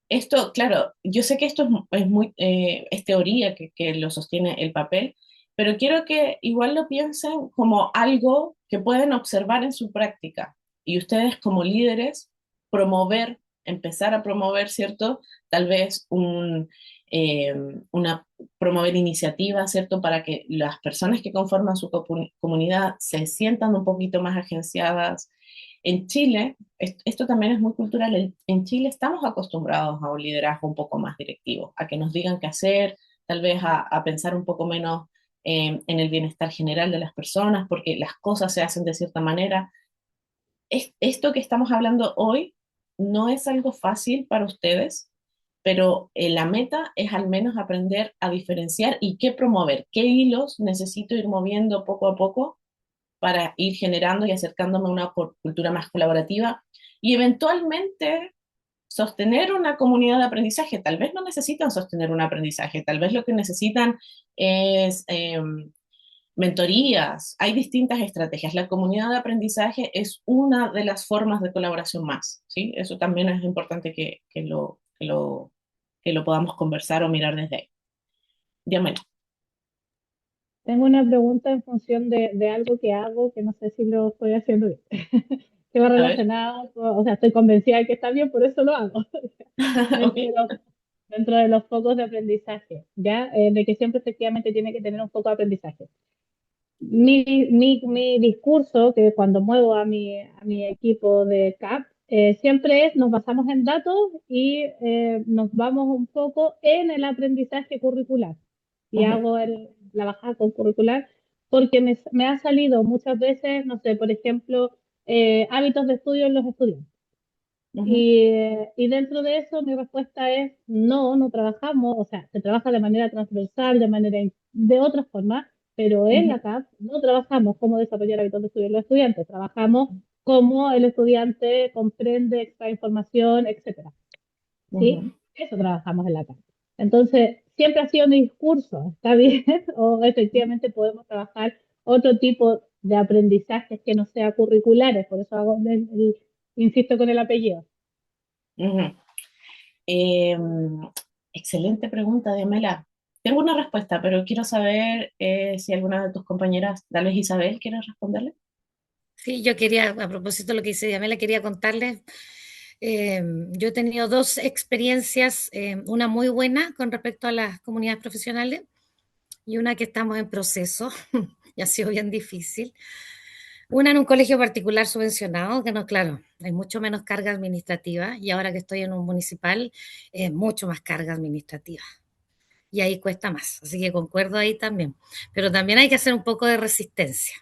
esto, claro, yo sé que esto es teoría que lo sostiene el papel, pero quiero que igual lo piensen como algo que pueden observar en su práctica y ustedes como líderes empezar a promover, ¿cierto? Tal vez eh, promover iniciativas, ¿cierto? Para que las personas que conforman su comunidad se sientan un poquito más agenciadas. En Chile, esto también es muy cultural, en Chile estamos acostumbrados a un liderazgo un poco más directivo, a que nos digan qué hacer, tal vez a pensar un poco menos en el bienestar general de las personas, porque las cosas se hacen de cierta manera. Esto que estamos hablando hoy no es algo fácil para ustedes, pero la meta es al menos aprender a diferenciar y qué promover, qué hilos necesito ir moviendo poco a poco para ir generando y acercándome a una cultura más colaborativa y eventualmente sostener una comunidad de aprendizaje. Tal vez no necesitan sostener un aprendizaje, tal vez lo que necesitan es mentorías. Hay distintas estrategias. La comunidad de aprendizaje es una de las formas de colaboración más, ¿sí? Eso también es importante que lo podamos conversar o mirar desde ahí. Dígamelo. Tengo una pregunta en función de algo que hago, que no sé si lo estoy haciendo bien, que va A ver. relacionado, o sea, estoy convencida de que está bien, por eso lo hago, Ok. dentro de dentro de los focos de aprendizaje, ¿ya? De que siempre efectivamente tiene que tener un foco de aprendizaje. Mi discurso, que cuando muevo a mi equipo de CAP, siempre es, nos basamos en datos y nos vamos un poco en el aprendizaje curricular. Y Ujú, hago la bajada con curricular porque me ha salido muchas veces, no sé, por ejemplo, hábitos de estudio en los estudiantes. ujú, Y dentro de eso mi respuesta es no, no trabajamos, o sea, se trabaja de manera transversal, de otra forma, pero en ujú, la CAP no trabajamos cómo desarrollar hábitos de estudio en los estudiantes, trabajamos cómo el estudiante comprende, extrae información, etcétera. ¿Sí? ujú, Eso trabajamos en la CAP. Entonces, siempre ha sido mi discurso, ¿está bien? O efectivamente podemos trabajar otro tipo de aprendizajes que no sea curriculares, por eso insisto con el apellido. ujú. Eh, Excelente pregunta, Diamela. Tengo una respuesta, pero quiero saber si alguna de tus compañeras, tal vez Isabel, quiere responderle. Sí, yo quería, a propósito de lo que dice Yamela, quería contarles, yo he tenido dos experiencias, una muy buena con respecto a las comunidades profesionales y una que estamos en proceso, y ha sido bien difícil. Una en un colegio particular subvencionado, que no, claro, hay mucho menos carga administrativa y ahora que estoy en un municipal, mucho más carga administrativa. Y ahí cuesta más, así que concuerdo ahí también. Pero también hay que hacer un poco de resistencia.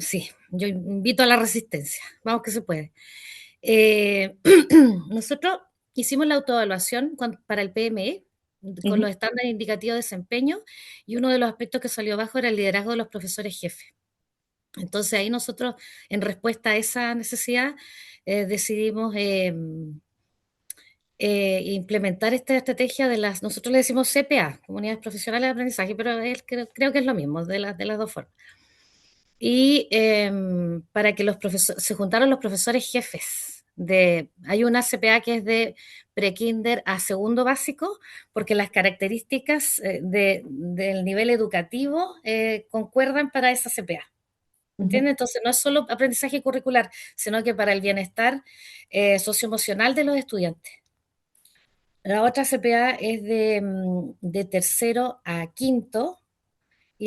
Sí, yo invito a la resistencia. Vamos que se puede. Eh, nosotros hicimos la autoevaluación para el PME con los Ujú, estándares indicativos de desempeño y uno de los aspectos que salió abajo era el liderazgo de los profesores jefes. Entonces ahí nosotros, en respuesta a esa necesidad, decidimos implementar esta estrategia de nosotros le decimos CPA, Comunidades Profesionales de Aprendizaje, pero creo que es lo mismo, de las dos formas. Y para que se juntaron los profesores jefes. Hay una CPA que es de prekinder a segundo básico, porque las características del nivel educativo concuerdan para esa CPA. ujú, ¿Entiendes? Entonces no es solo aprendizaje curricular, sino que para el bienestar socioemocional de los estudiantes. La otra CPA es de tercero a quinto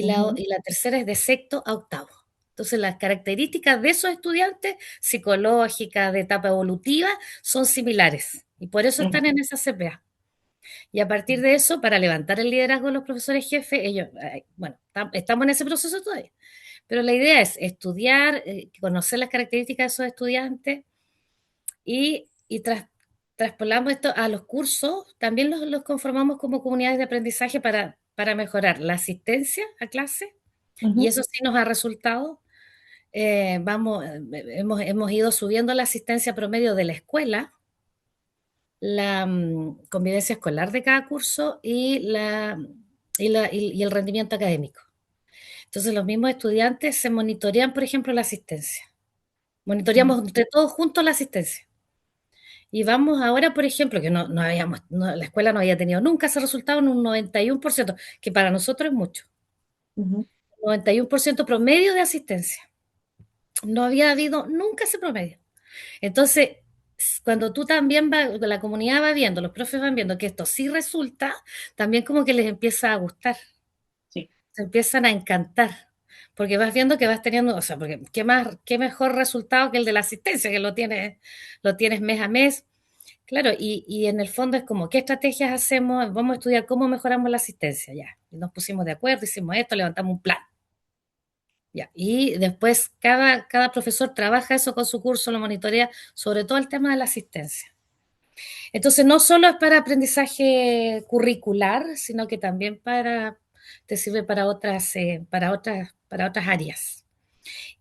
ujú, y la tercera es de sexto a octavo. Entonces, las características de esos estudiantes, psicológicas, de etapa evolutiva, son similares. Y por eso ujú, están en esa CPA. Y a partir de eso, para levantar el liderazgo de los profesores jefes, ellos, bueno, estamos en ese proceso todavía. Pero la idea es estudiar, conocer las características de esos estudiantes y traspolamos esto a los cursos. También los conformamos como comunidades de aprendizaje para mejorar la asistencia a clase y ujú, eso sí nos ha resultado. Hemos ido subiendo la asistencia promedio de la escuela, la convivencia escolar de cada curso y el rendimiento académico. Entonces los mismos estudiantes se monitorean, por ejemplo, la asistencia. Monitoreamos entre todos juntos la asistencia. Y vamos ahora, por ejemplo, que la escuela no había tenido nunca ese resultado en un 91%, que para nosotros es mucho. ujú, 91% promedio de asistencia. No había habido nunca ese promedio. Entonces, cuando tú también la comunidad va viendo, los profes van viendo que esto sí resulta, también como que les empieza a gustar, sí. se empiezan a encantar, porque vas viendo que vas teniendo, o sea, porque qué mejor resultado que el de la asistencia, que lo tienes mes a mes. Claro, y en el fondo es como, ¿qué estrategias hacemos? Vamos a estudiar cómo mejoramos la asistencia, ya. Y nos pusimos de acuerdo, hicimos esto, levantamos un plan. Ya, y después cada profesor trabaja eso con su curso, lo monitorea, sobre todo el tema de la asistencia. Entonces, no solo es para aprendizaje curricular, sino que también te sirve para otras áreas.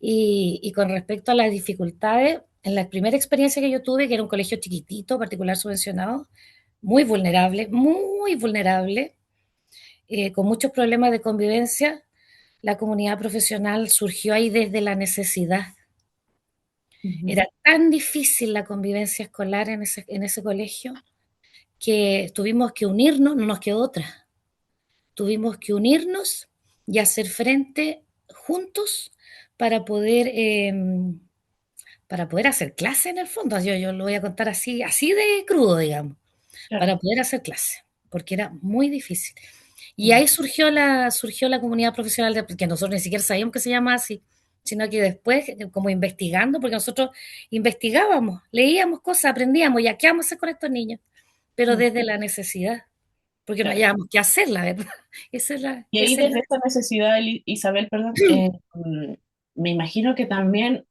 Y con respecto a las dificultades, en la primera experiencia que yo tuve, que era un colegio chiquitito, particular subvencionado, muy vulnerable, con muchos problemas de convivencia, la comunidad profesional surgió ahí desde la necesidad. Era tan difícil la convivencia escolar en ese colegio que tuvimos que unirnos, no nos quedó otra. Tuvimos que unirnos y hacer frente juntos para poder, eh, para poder hacer clase en el fondo. Yo lo voy a contar así de crudo, digamos, Claro. para poder hacer clase, porque era muy difícil. Y Mm. ahí surgió la comunidad profesional, que nosotros ni siquiera sabíamos que se llamaba así, sino que después, como investigando, porque nosotros investigábamos, leíamos cosas, aprendíamos, ya qué vamos a hacer con estos niños, pero Mm. desde la necesidad, porque no Claro. hallábamos qué hacer, la verdad. Y ahí Esa es la desde esta necesidad, Isabel, perdón, me imagino que también,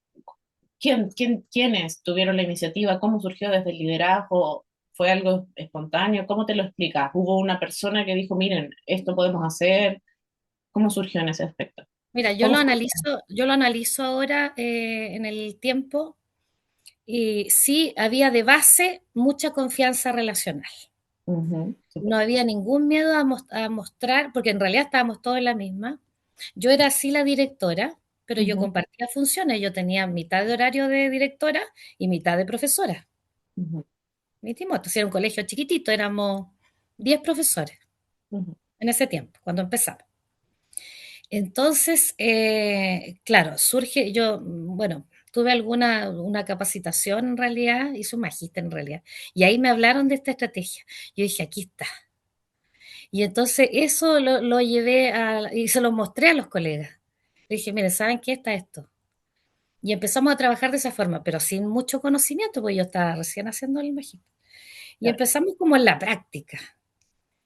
¿quiénes tuvieron la iniciativa? ¿Cómo surgió desde el liderazgo? ¿Fue algo espontáneo? ¿Cómo te lo explicas? ¿Hubo una persona que dijo, miren, esto podemos hacer? ¿Cómo surgió en ese aspecto? Mira, ¿Cómo fue? yo lo analizo ahora en el tiempo y sí había de base mucha confianza relacional. Ujú, súper. No había ningún miedo a mostrar, porque en realidad estábamos todos en la misma. Yo era así la directora, pero yo Ujú, compartía funciones. Yo tenía mitad de horario de directora y mitad de profesora. ujú, Entonces era un colegio chiquitito, éramos 10 profesores ujú. en ese tiempo, cuando empezamos. Entonces, claro, bueno, tuve una capacitación en realidad, hice un magíster en realidad, y ahí me hablaron de esta estrategia. Yo dije, aquí está. Y entonces eso lo llevé y se lo mostré a los colegas. Le dije, miren, ¿saben qué está esto? Y empezamos a trabajar de esa forma, pero sin mucho conocimiento, porque yo estaba recién haciendo el magíster. Y Claro. empezamos como en la práctica.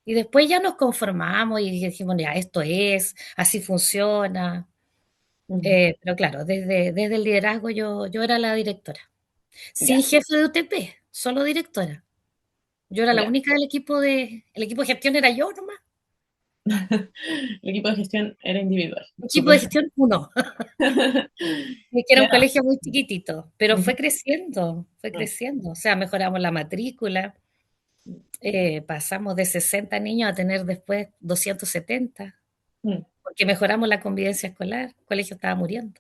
Y después ya nos conformamos y dijimos, ya, esto es, así funciona. Ujú. Pero claro, desde el liderazgo yo era la directora. Ya, Sin jefe de UTP, solo directora. Yo era la ya. única el equipo de gestión era yo nomás. El equipo de gestión era individual. Equipo de Súper. gestión uno, que era un Claro. colegio muy chiquitito, pero Ujú. fue creciendo. O sea, mejoramos la matrícula, pasamos de 60 niños a tener después 270, Mm. porque mejoramos la convivencia escolar, el colegio estaba muriendo.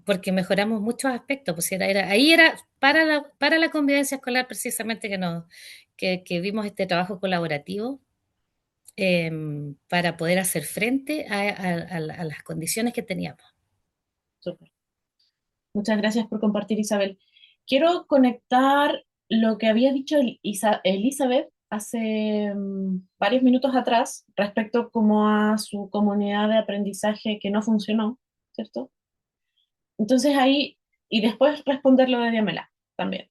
Porque mejoramos muchos aspectos, pues ahí era para la convivencia escolar precisamente que vimos este trabajo colaborativo para poder hacer frente a las condiciones que teníamos. Súper. Muchas gracias por compartir, Isabel. Quiero conectar lo que había dicho Elizabeth hace varios minutos atrás respecto como a su comunidad de aprendizaje que no funcionó, ¿cierto? Entonces ahí, y después responder lo de Diamela también.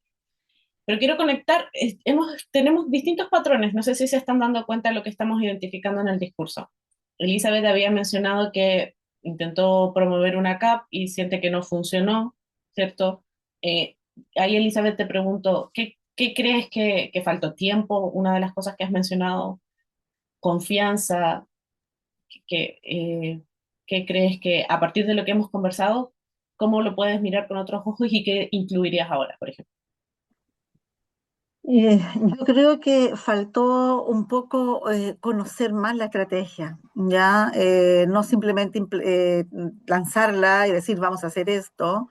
Pero quiero conectar, tenemos distintos patrones, no sé si se están dando cuenta de lo que estamos identificando en el discurso. Elizabeth había mencionado que intentó promover una CAP y siente que no funcionó, ¿cierto? Eh, Ahí Elizabeth te pregunto, ¿qué crees que faltó tiempo? Una de las cosas que has mencionado, confianza, que, eh, ¿qué crees que a partir de lo que hemos conversado, cómo lo puedes mirar con otros ojos y qué incluirías ahora, por ejemplo? Yo creo que faltó un poco conocer más la estrategia, ya no simplemente lanzarla y decir vamos a hacer esto,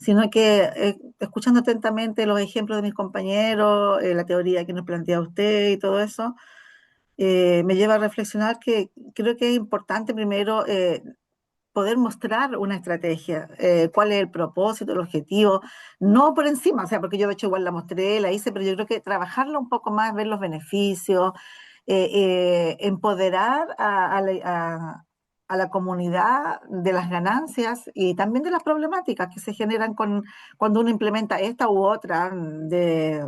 sino que escuchando atentamente los ejemplos de mis compañeros, la teoría que nos plantea usted y todo eso, me lleva a reflexionar que creo que es importante primero poder mostrar una estrategia, cuál es el propósito, el objetivo, no por encima, o sea, porque yo de hecho igual la mostré, la hice, pero yo creo que trabajarla un poco más, ver los beneficios, empoderar a la comunidad de las ganancias y también de las problemáticas que se generan cuando uno implementa esta u otra de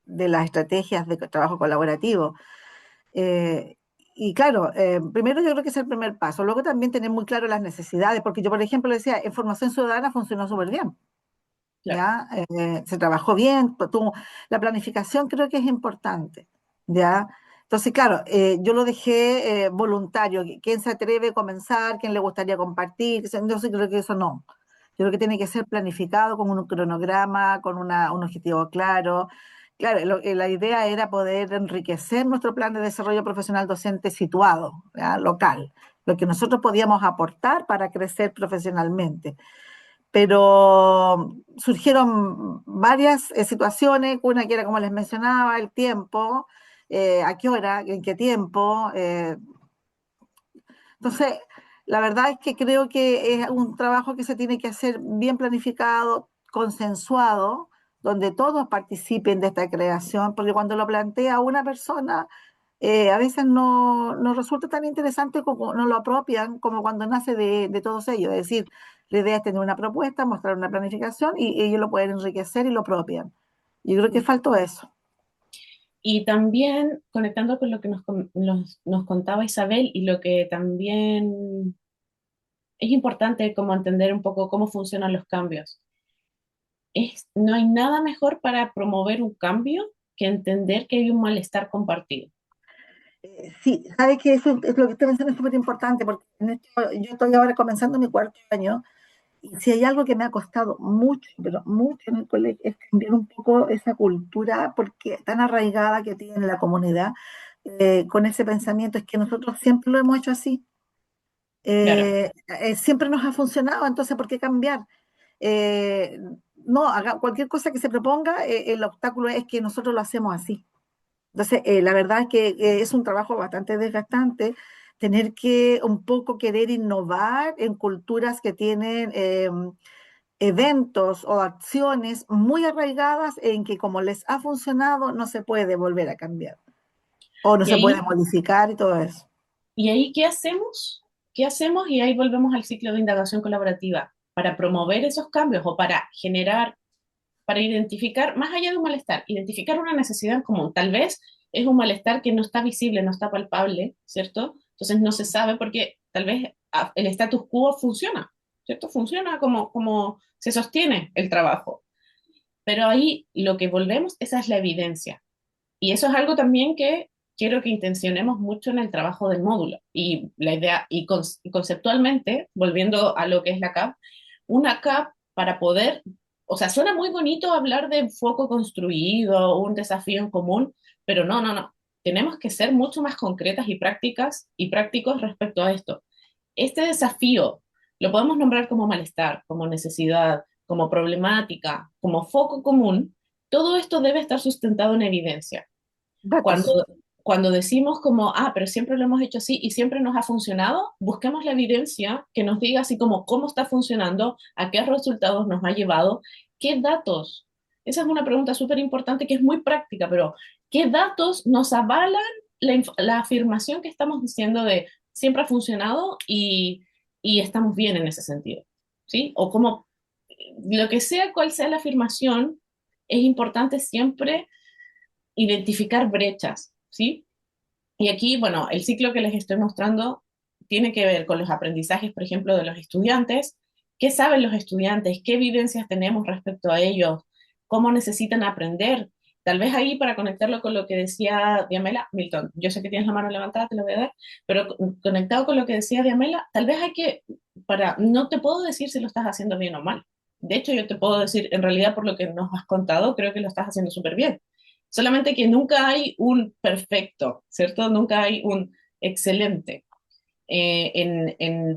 las estrategias de trabajo colaborativo. Eh, y claro, primero yo creo que es el primer paso. Luego también tener muy claro las necesidades, porque yo, por ejemplo, decía, en formación ciudadana funcionó súper bien. claro. ¿ya? Se trabajó bien, la planificación creo que es importante, ¿ya? Entonces, claro, yo lo dejé voluntario, quién se atreve a comenzar, quién le gustaría compartir, entonces creo que eso no. Yo creo que tiene que ser planificado con un cronograma, con un objetivo claro. Claro, la idea era poder enriquecer nuestro plan de desarrollo profesional docente situado, ¿ya? Local, lo que nosotros podíamos aportar para crecer profesionalmente. Pero surgieron varias situaciones, una que era como les mencionaba, el tiempo, a qué hora, en qué tiempo. Entonces, la verdad es que creo que es un trabajo que se tiene que hacer bien planificado, consensuado, donde todos participen de esta creación, porque cuando lo plantea una persona, a veces no resulta tan interesante como no lo apropian como cuando nace de todos ellos. Es decir, la idea es tener una propuesta, mostrar una planificación y ellos lo pueden enriquecer y lo apropian. Yo creo que faltó eso. Y también conectando con lo que nos contaba Isabel y lo que también es importante como entender un poco cómo funcionan los cambios. No hay nada mejor para promover un cambio que entender que hay un malestar compartido. Sí, sabes que eso es lo que usted menciona es súper importante porque yo estoy ahora comenzando mi cuarto año y si hay algo que me ha costado mucho, pero mucho en el colegio es cambiar un poco esa cultura porque tan arraigada que tiene la comunidad con ese pensamiento es que nosotros siempre lo hemos hecho así. Claro. Siempre nos ha funcionado, entonces ¿por qué cambiar? Eh, no, cualquier cosa que se proponga, el obstáculo es que nosotros lo hacemos así. Entonces, la verdad es que es un trabajo bastante desgastante tener que un poco querer innovar en culturas que tienen eventos o acciones muy arraigadas en que como les ha funcionado no se puede volver a cambiar o no Y se puede ahí, modificar y todo eso. y ahí, ¿qué hacemos? ¿Qué hacemos? Y ahí volvemos al ciclo de indagación colaborativa para promover esos cambios o para generar, para identificar, más allá de un malestar, identificar una necesidad en común. Tal vez es un malestar que no está visible, no está palpable, ¿cierto? Entonces no se sabe porque tal vez el status quo funciona, ¿cierto? Funciona como se sostiene el trabajo. Pero ahí lo que volvemos, esa es la evidencia. Y eso es algo también que quiero que intencionemos mucho en el trabajo del módulo. Y la idea, y conceptualmente, volviendo a lo que es la CAP, una CAP para poder, o sea, suena muy bonito hablar de foco construido, un desafío en común, pero no. Tenemos que ser mucho más concretas y prácticas y prácticos respecto a esto. Este desafío lo podemos nombrar como malestar, como necesidad, como problemática, como foco común. Todo esto debe estar sustentado en evidencia. Cuando, Datos. cuando decimos como, pero siempre lo hemos hecho así y siempre nos ha funcionado, busquemos la evidencia que nos diga así como cómo está funcionando, a qué resultados nos ha llevado, qué datos. Esa es una pregunta súper importante que es muy práctica, pero ¿qué datos nos avalan la afirmación que estamos diciendo de siempre ha funcionado y estamos bien en ese sentido? ¿Sí? O como lo que sea, cual sea la afirmación, es importante siempre identificar brechas, ¿sí? Y aquí, bueno, el ciclo que les estoy mostrando tiene que ver con los aprendizajes, por ejemplo, de los estudiantes. ¿Qué saben los estudiantes? ¿Qué evidencias tenemos respecto a ellos? ¿Cómo necesitan aprender? Tal vez ahí para conectarlo con lo que decía Diamela, Milton, yo sé que tienes la mano levantada, te lo voy a dar, pero conectado con lo que decía Diamela, tal vez hay que, no te puedo decir si lo estás haciendo bien o mal. De hecho, yo te puedo decir, en realidad, por lo que nos has contado, creo que lo estás haciendo súper bien. Solamente que nunca hay un perfecto, ¿cierto? Nunca hay un excelente.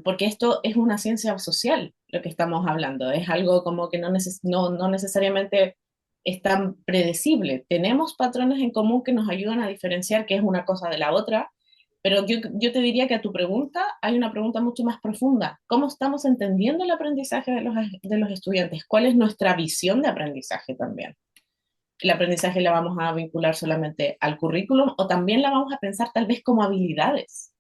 Porque esto es una ciencia social, lo que estamos hablando. Es algo como que no necesariamente es tan predecible. Tenemos patrones en común que nos ayudan a diferenciar qué es una cosa de la otra, pero yo te diría que a tu pregunta hay una pregunta mucho más profunda. ¿Cómo estamos entendiendo el aprendizaje de los estudiantes? ¿Cuál es nuestra visión de aprendizaje también? ¿El aprendizaje la vamos a vincular solamente al currículum o también la vamos a pensar tal vez como habilidades?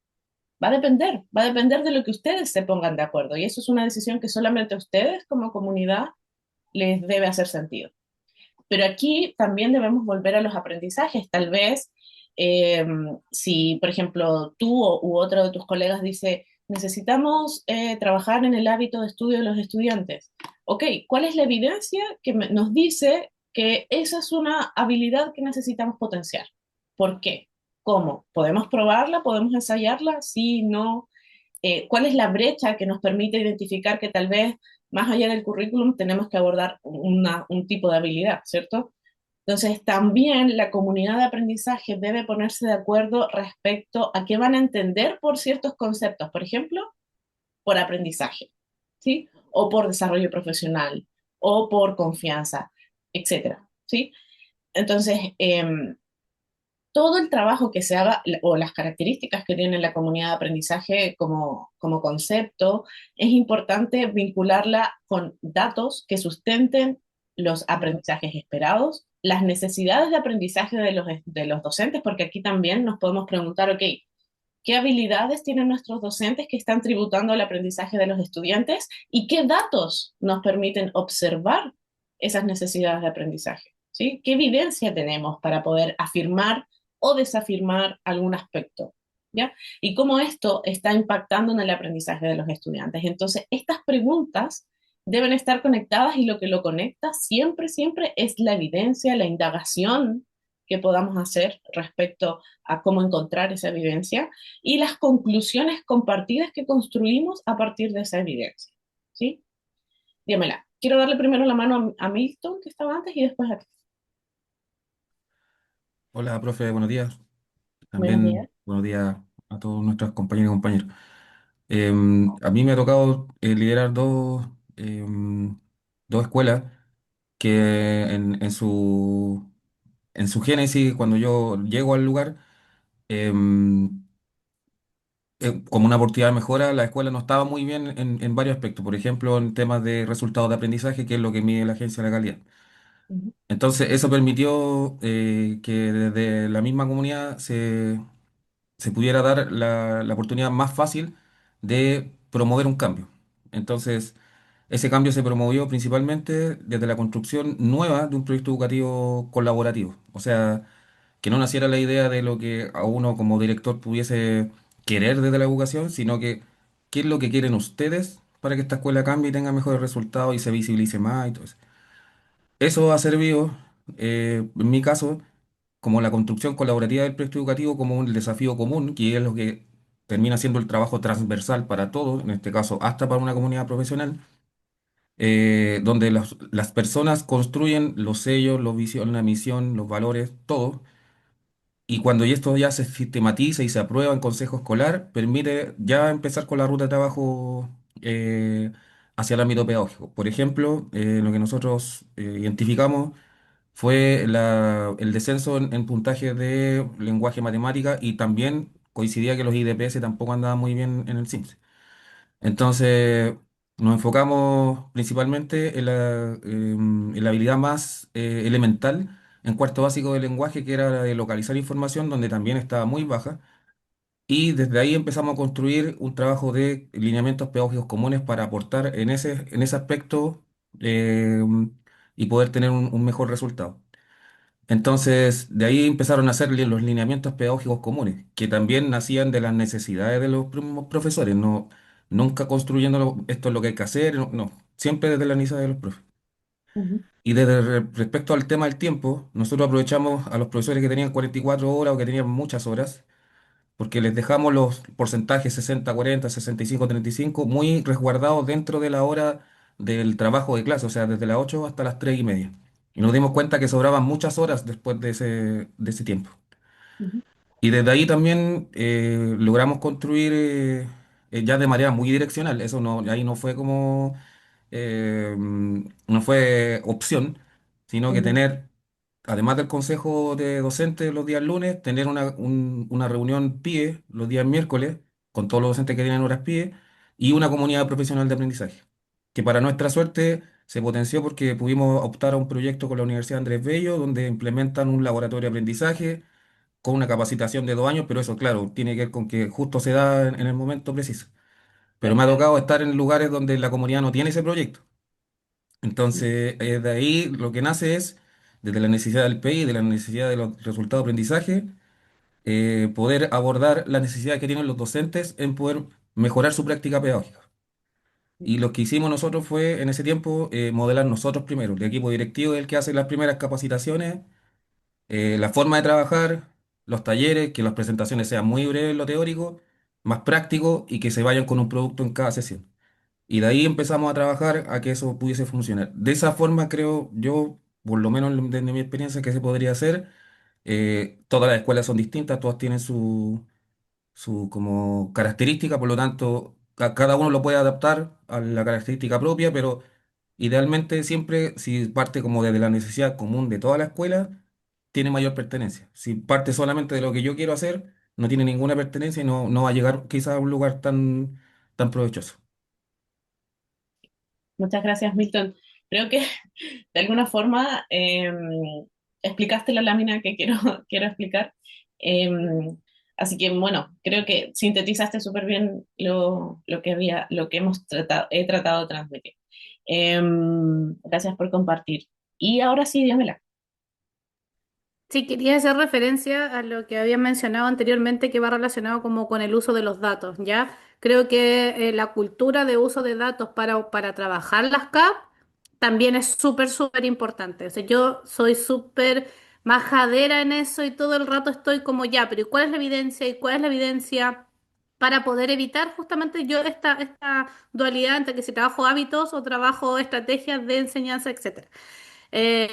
Va a depender de lo que ustedes se pongan de acuerdo y eso es una decisión que solamente a ustedes como comunidad les debe hacer sentido. Pero aquí también debemos volver a los aprendizajes. Tal vez, si, por ejemplo, tú u otro de tus colegas dice, necesitamos trabajar en el hábito de estudio de los estudiantes. Ok, ¿cuál es la evidencia que nos dice que esa es una habilidad que necesitamos potenciar? ¿Por qué? ¿Cómo? ¿Podemos probarla? ¿Podemos ensayarla? Sí, no. ¿Cuál es la brecha que nos permite identificar que tal vez más allá del currículum tenemos que abordar un tipo de habilidad, ¿cierto? Entonces, también la comunidad de aprendizaje debe ponerse de acuerdo respecto a qué van a entender por ciertos conceptos, por ejemplo, por aprendizaje, ¿sí? O por desarrollo profesional, o por confianza, etcétera, ¿sí? Entonces, todo el trabajo que se haga o las características que tiene la comunidad de aprendizaje como concepto, es importante vincularla con datos que sustenten los aprendizajes esperados, las necesidades de aprendizaje de los docentes, porque aquí también nos podemos preguntar, ok, ¿qué habilidades tienen nuestros docentes que están tributando al aprendizaje de los estudiantes y qué datos nos permiten observar esas necesidades de aprendizaje? ¿Sí? ¿Qué evidencia tenemos para poder afirmar o desafirmar algún aspecto? ¿Ya? Y cómo esto está impactando en el aprendizaje de los estudiantes. Entonces, estas preguntas deben estar conectadas y lo que lo conecta siempre, siempre es la evidencia, la indagación que podamos hacer respecto a cómo encontrar esa evidencia y las conclusiones compartidas que construimos a partir de esa evidencia. ¿Sí? Dígamela. Quiero darle primero la mano a Milton, que estaba antes, y después a ti. Hola, profe, buenos días. Buenos días. También buenos días a todos nuestros compañeros y compañeros. A mí me ha tocado liderar dos escuelas que en su génesis, cuando yo llego al lugar, em, como una oportunidad de mejora, la escuela no estaba muy bien en varios aspectos. Por ejemplo, en temas de resultados de aprendizaje, que es lo que mide la agencia de la calidad. Ujú, Entonces, eso permitió que desde la misma comunidad se pudiera dar la oportunidad más fácil de promover un cambio. Entonces, ese cambio se promovió principalmente desde la construcción nueva de un proyecto educativo colaborativo. O sea, que no naciera la idea de lo que a uno como director pudiese querer desde la educación, sino que qué es lo que quieren ustedes para que esta escuela cambie y tenga mejores resultados y se visibilice más y todo eso. Eso ha servido, en mi caso, como la construcción colaborativa del proyecto educativo como un desafío común, que es lo que termina siendo el trabajo transversal para todos, en este caso hasta para una comunidad profesional, donde las personas construyen los sellos, los visiones, la misión, los valores, todo. Y cuando esto ya se sistematiza y se aprueba en consejo escolar, permite ya empezar con la ruta de trabajo hacia el ámbito pedagógico. Por ejemplo, lo que nosotros identificamos fue el descenso en puntaje de lenguaje matemática y también coincidía que los IDPS tampoco andaban muy bien en el CIMSS. Entonces, nos enfocamos principalmente en la habilidad más elemental en cuarto básico de lenguaje, que era la de localizar información, donde también estaba muy baja. Y desde ahí empezamos a construir un trabajo de lineamientos pedagógicos comunes para aportar en ese aspecto eh, y poder tener un mejor resultado. Entonces, de ahí empezaron a hacer los lineamientos pedagógicos comunes, que también nacían de las necesidades de los mismos profesores, no, nunca construyendo esto es lo que hay que hacer, no, no, siempre desde la necesidad de los profes. ujú, Y desde respecto al tema del tiempo, nosotros aprovechamos a los profesores que tenían 44 horas o que tenían muchas horas, porque les dejamos los porcentajes 60-40, 65-35 muy resguardados dentro de la hora del trabajo de clase, o sea, desde las 8 hasta las 3:30. Y nos dimos cuenta que sobraban muchas horas después de ese tiempo. ujú, Y desde ahí también logramos construir ya de manera muy direccional. Eso no, ahí no fue como, no fue opción, sino que ujú, tener, además del consejo de docentes los días lunes, tener una reunión PIE los días miércoles con todos los docentes que tienen horas PIE y una comunidad profesional de aprendizaje, que para nuestra suerte se potenció porque pudimos optar a un proyecto con la Universidad Andrés Bello, donde implementan un laboratorio de aprendizaje con una capacitación de 2 años, pero eso, claro, tiene que ver con que justo se da en el momento preciso. Pero me ha perfecto. tocado estar en lugares donde la comunidad no tiene ese proyecto. Entonces, de ahí lo que nace es, desde la necesidad del PI, de la necesidad de los resultados de aprendizaje, poder abordar las necesidades que tienen los docentes en poder mejorar su práctica pedagógica. Y lo que hicimos nosotros fue, en ese tiempo, modelar nosotros primero. El equipo directivo es el que hace las primeras capacitaciones, la forma de trabajar, los talleres, que las presentaciones sean muy breves en lo teórico, más práctico y que se vayan con un producto en cada sesión. Y de ahí empezamos a trabajar a que eso pudiese funcionar. De esa forma creo yo, por lo menos desde mi experiencia, que se podría hacer. Todas las escuelas son distintas, todas tienen su como característica, por lo tanto, cada uno lo puede adaptar a la característica propia, pero idealmente siempre si parte como desde la necesidad común de toda la escuela, tiene mayor pertenencia. Si parte solamente de lo que yo quiero hacer, no tiene ninguna pertenencia y no va a llegar quizás a un lugar tan provechoso. Muchas gracias, Milton. Creo que de alguna forma explicaste la lámina que quiero, quiero explicar. Así que bueno, creo que sintetizaste súper bien lo que había, lo que hemos tratado, he tratado de transmitir. Gracias por compartir. Y ahora sí, dígamela. Sí, quería hacer referencia a lo que había mencionado anteriormente que va relacionado como con el uso de los datos, ¿ya? Creo que la cultura de uso de datos para trabajar las CAP también es súper, súper importante. O sea, yo soy súper majadera en eso y todo el rato estoy como ya, pero ¿y cuál es la evidencia? ¿Y cuál es la evidencia para poder evitar justamente yo esta dualidad entre que si trabajo hábitos o trabajo estrategias de enseñanza, etcétera? Eh,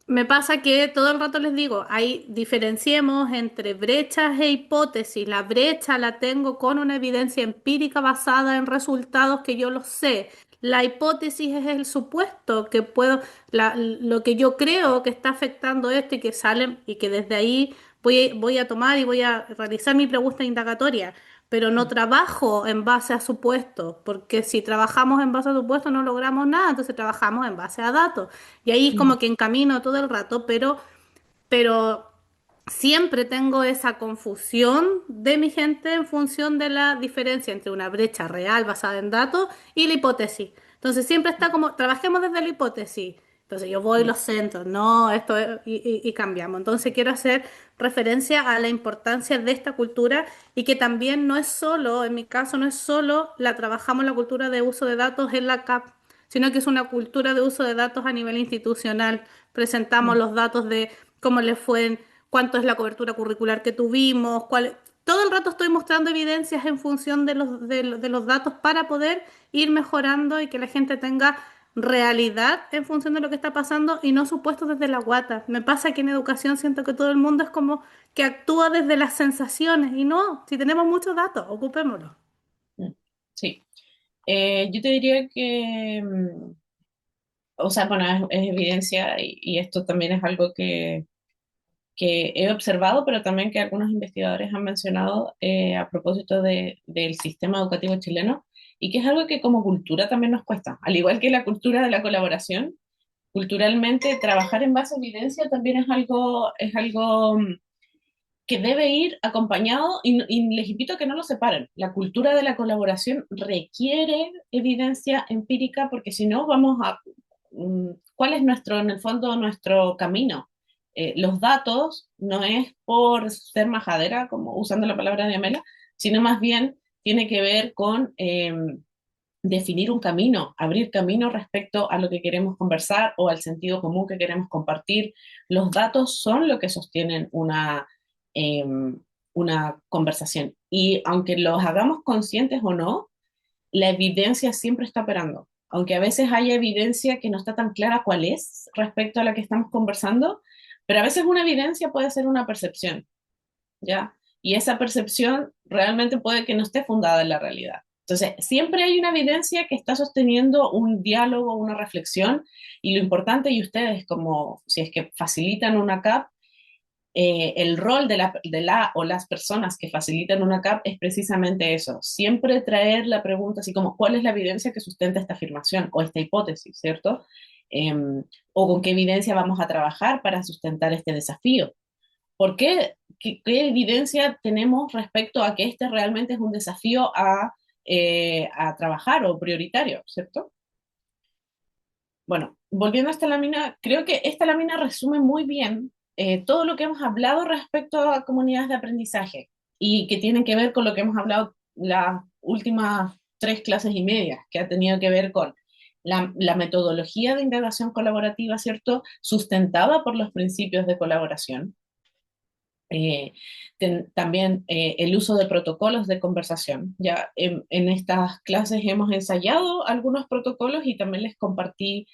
Me pasa que todo el rato les digo, ahí diferenciemos entre brechas e hipótesis. La brecha la tengo con una evidencia empírica basada en resultados que yo los sé. La hipótesis es el supuesto que puedo, lo que yo creo que está afectando esto y que salen y que desde ahí voy a tomar y voy a realizar mi pregunta indagatoria, pero no trabajo en base a supuestos, porque si trabajamos en base a supuestos no logramos nada, entonces trabajamos en base a datos. Y ahí como que encamino todo el rato, pero siempre tengo esa confusión de mi gente en función de la diferencia entre una brecha real basada en datos y la hipótesis. Entonces siempre está como, trabajemos desde la hipótesis. Entonces yo voy y lo centro, no, y cambiamos. Entonces quiero hacer referencia a la importancia de esta cultura y que también no es solo, en mi caso, no es solo la trabajamos la cultura de uso de datos en la CAP, sino que es una cultura de uso de datos a nivel institucional. Presentamos los datos de cómo les fue, cuánto es la cobertura curricular que tuvimos, todo el rato estoy mostrando evidencias en función de los datos para poder ir mejorando y que la gente tenga realidad en función de lo que está pasando y no supuestos desde la guata. Me pasa que en educación siento que todo el mundo es como que actúa desde las sensaciones y no, si tenemos muchos datos, ocupémoslos. Sí. Yo te diría que, o sea, bueno, es evidencia y esto también es algo que he observado, pero también que algunos investigadores han mencionado a propósito del sistema educativo chileno, y que es algo que como cultura también nos cuesta, al igual que la cultura de la colaboración, culturalmente trabajar en base a evidencia también es algo que debe ir acompañado y les invito a que no lo separen. La cultura de la colaboración requiere evidencia empírica porque si no vamos a... ¿Cuál es nuestro, en el fondo, nuestro camino? Los datos no es por ser majadera, como usando la palabra de Amela, sino más bien tiene que ver con definir un camino, abrir camino respecto a lo que queremos conversar o al sentido común que queremos compartir. Los datos son lo que sostienen eh, una conversación. Y aunque los hagamos conscientes o no, la evidencia siempre está operando. Aunque a veces haya evidencia que no está tan clara cuál es respecto a la que estamos conversando, pero a veces una evidencia puede ser una percepción, ¿ya? Y esa percepción realmente puede que no esté fundada en la realidad. Entonces, siempre hay una evidencia que está sosteniendo un diálogo, una reflexión, y lo importante, y ustedes como si es que facilitan una CAP, el rol de la o las personas que facilitan una CAP es precisamente eso, siempre traer la pregunta así como, ¿cuál es la evidencia que sustenta esta afirmación o esta hipótesis, ¿cierto? O con qué evidencia vamos a trabajar para sustentar este desafío. ¿Por qué? ¿Qué evidencia tenemos respecto a que este realmente es un desafío a trabajar o prioritario, ¿cierto? Bueno, volviendo a esta lámina, creo que esta lámina resume muy bien todo lo que hemos hablado respecto a comunidades de aprendizaje y que tienen que ver con lo que hemos hablado últimas 3 clases y media, que ha tenido que ver con la metodología de indagación colaborativa, ¿cierto? Sustentada por los principios de colaboración. También el uso de protocolos de conversación. Ya en estas clases hemos ensayado algunos protocolos y también les compartí,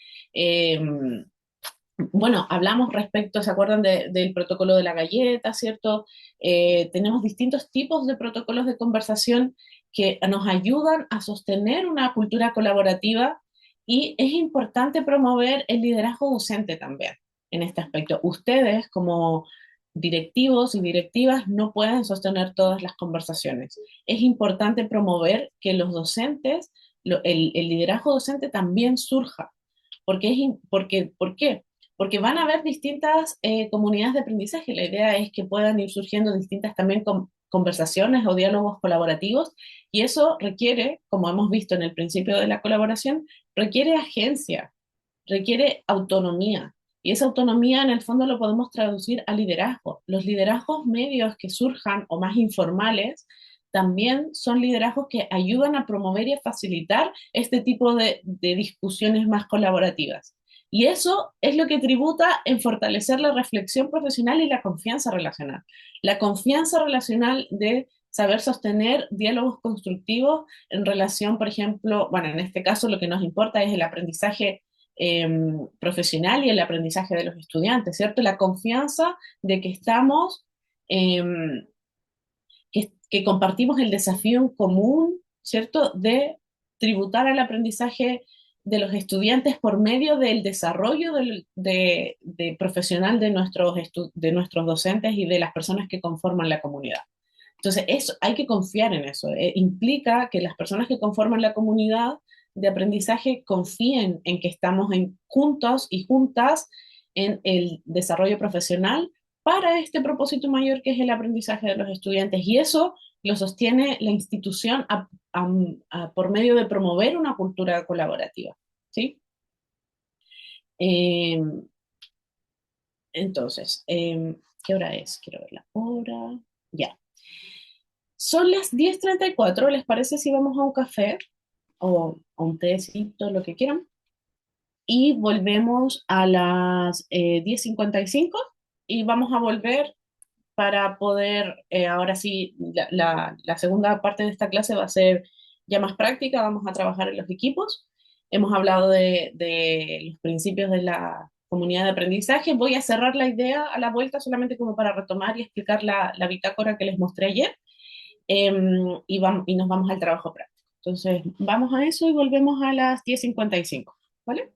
bueno, hablamos respecto, ¿se acuerdan del protocolo de la galleta, cierto? Tenemos distintos tipos de protocolos de conversación que nos ayudan a sostener una cultura colaborativa y es importante promover el liderazgo docente también en este aspecto. Ustedes como directivos y directivas no pueden sostener todas las conversaciones. Es importante promover que los docentes, el liderazgo docente también surja. ¿Por qué? Porque van a haber distintas comunidades de aprendizaje. La idea es que puedan ir surgiendo distintas también conversaciones o diálogos colaborativos y eso requiere, como hemos visto en el principio de la colaboración, requiere agencia, requiere autonomía. Y esa autonomía en el fondo lo podemos traducir a liderazgo. Los liderazgos medios que surjan o más informales también son liderazgos que ayudan a promover y a facilitar este tipo de discusiones más colaborativas. Y eso es lo que tributa en fortalecer la reflexión profesional y la confianza relacional. La confianza relacional de saber sostener diálogos constructivos en relación, por ejemplo, bueno, en este caso lo que nos importa es el aprendizaje profesional y el aprendizaje de los estudiantes, ¿cierto? La confianza de que estamos, eh, que compartimos el desafío en común, ¿cierto? De tributar al aprendizaje de los estudiantes por medio del desarrollo de profesional de nuestros docentes y de las personas que conforman la comunidad. Entonces, eso, hay que confiar en eso. Implica que las personas que conforman la comunidad de aprendizaje confíen en que estamos juntos y juntas en el desarrollo profesional para este propósito mayor que es el aprendizaje de los estudiantes. Y eso lo sostiene la institución por medio de promover una cultura colaborativa. ¿Sí? Eh, entonces, ¿qué hora es? Quiero ver la hora. Ya. Son las 10:34. ¿Les parece si vamos a un café o a un tecito, lo que quieran? Y volvemos a las 10:55 y vamos a volver para poder, ahora sí, la segunda parte de esta clase va a ser ya más práctica, vamos a trabajar en los equipos. Hemos hablado de los principios de la comunidad de aprendizaje. Voy a cerrar la idea a la vuelta solamente como para retomar y explicar la bitácora que les mostré ayer. Y nos vamos al trabajo práctico. Entonces, vamos a eso y volvemos a las 10:55, ¿vale?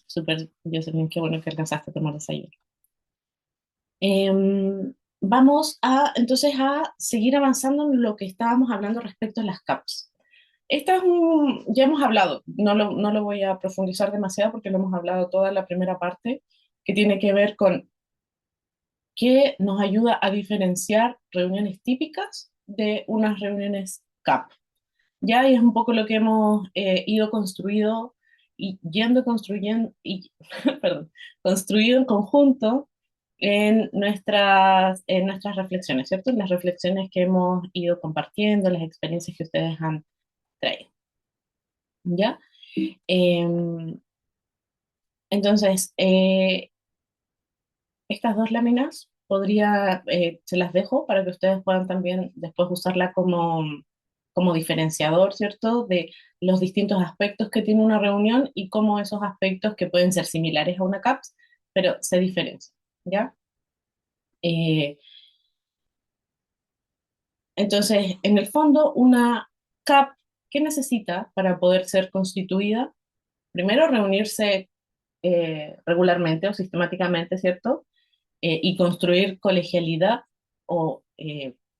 Súper, Jocelyn, qué bueno que alcanzaste a tomar desayuno. Vamos entonces a seguir avanzando en lo que estábamos hablando respecto a las CAPS. Ya hemos hablado, no lo voy a profundizar demasiado porque lo hemos hablado toda la primera parte, que tiene que ver con qué nos ayuda a diferenciar reuniones típicas de unas reuniones CAP. Ya y es un poco lo que hemos ido construido y yendo construyendo, perdón, construido en conjunto en nuestras reflexiones, ¿cierto? En las reflexiones que hemos ido compartiendo, las experiencias que ustedes han traído. ¿Ya? Entonces, estas dos láminas se las dejo para que ustedes puedan también después usarla como diferenciador, ¿cierto? De los distintos aspectos que tiene una reunión y cómo esos aspectos que pueden ser similares a una CAPS, pero se diferencian, ¿ya? Entonces, en el fondo, una CAP, ¿qué necesita para poder ser constituida? Primero, reunirse regularmente o sistemáticamente, ¿cierto? Y construir colegialidad o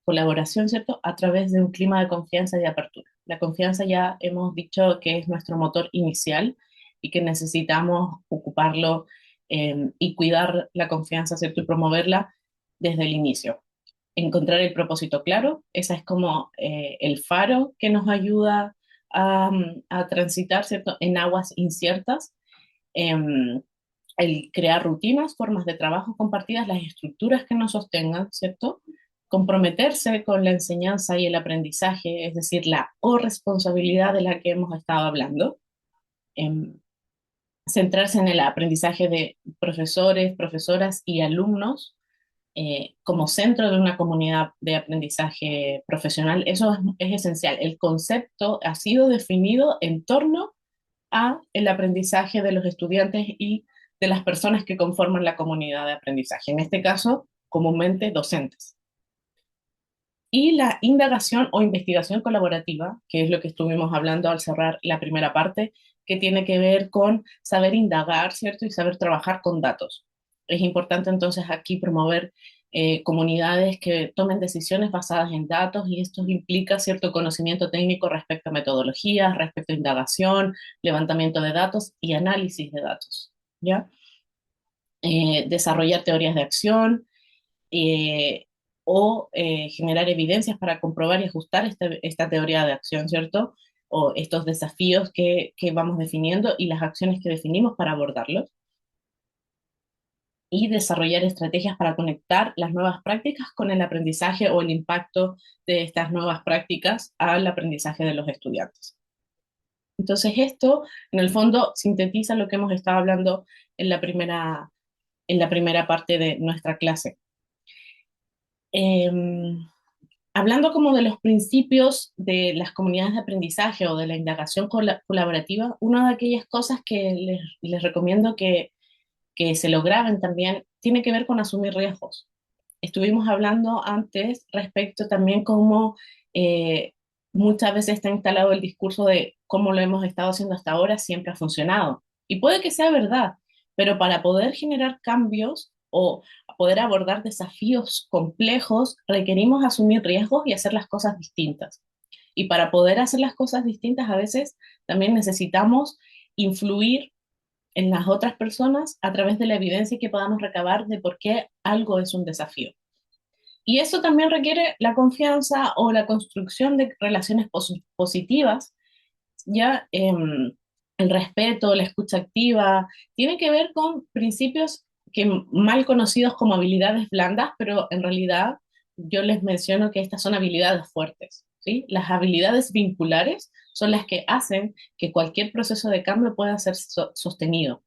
colaboración, ¿cierto? A través de un clima de confianza y de apertura. La confianza ya hemos dicho que es nuestro motor inicial y que necesitamos ocuparlo y cuidar la confianza, ¿cierto? Y promoverla desde el inicio. Encontrar el propósito claro, esa es como el faro que nos ayuda a transitar, ¿cierto? En aguas inciertas. Em, el crear rutinas, formas de trabajo compartidas, las estructuras que nos sostengan, ¿cierto? Comprometerse con la enseñanza y el aprendizaje, es decir, la corresponsabilidad de la que hemos estado hablando. Em, centrarse en el aprendizaje de profesores, profesoras y alumnos como centro de una comunidad de aprendizaje profesional, eso es esencial. El concepto ha sido definido en torno a el aprendizaje de los estudiantes y de las personas que conforman la comunidad de aprendizaje, en este caso, comúnmente docentes. Y la indagación o investigación colaborativa, que es lo que estuvimos hablando al cerrar la primera parte, que tiene que ver con saber indagar, ¿cierto? Y saber trabajar con datos. Es importante entonces aquí promover comunidades que tomen decisiones basadas en datos y esto implica cierto conocimiento técnico respecto a metodologías, respecto a indagación, levantamiento de datos y análisis de datos, ¿ya? Desarrollar teorías de acción, eh, o generar evidencias para comprobar y ajustar esta teoría de acción, ¿cierto? O estos desafíos que vamos definiendo y las acciones que definimos para abordarlos. Y desarrollar estrategias para conectar las nuevas prácticas con el aprendizaje o el impacto de estas nuevas prácticas al aprendizaje de los estudiantes. Entonces esto, en el fondo, sintetiza lo que hemos estado hablando en la primera parte de nuestra clase. Hablando como de los principios de las comunidades de aprendizaje o de la indagación colaborativa, una de aquellas cosas que les recomiendo que se lo graben también tiene que ver con asumir riesgos. Estuvimos hablando antes respecto también cómo muchas veces está instalado el discurso de cómo lo hemos estado haciendo hasta ahora siempre ha funcionado. Y puede que sea verdad, pero para poder generar cambios o poder abordar desafíos complejos, requerimos asumir riesgos y hacer las cosas distintas. Y para poder hacer las cosas distintas, a veces también necesitamos influir en las otras personas a través de la evidencia que podamos recabar de por qué algo es un desafío. Y eso también requiere la confianza o la construcción de relaciones positivas, ya el respeto, la escucha activa, tiene que ver con principios que mal conocidos como habilidades blandas, pero en realidad yo les menciono que estas son habilidades fuertes, ¿sí? Las habilidades vinculares son las que hacen que cualquier proceso de cambio pueda ser sostenido.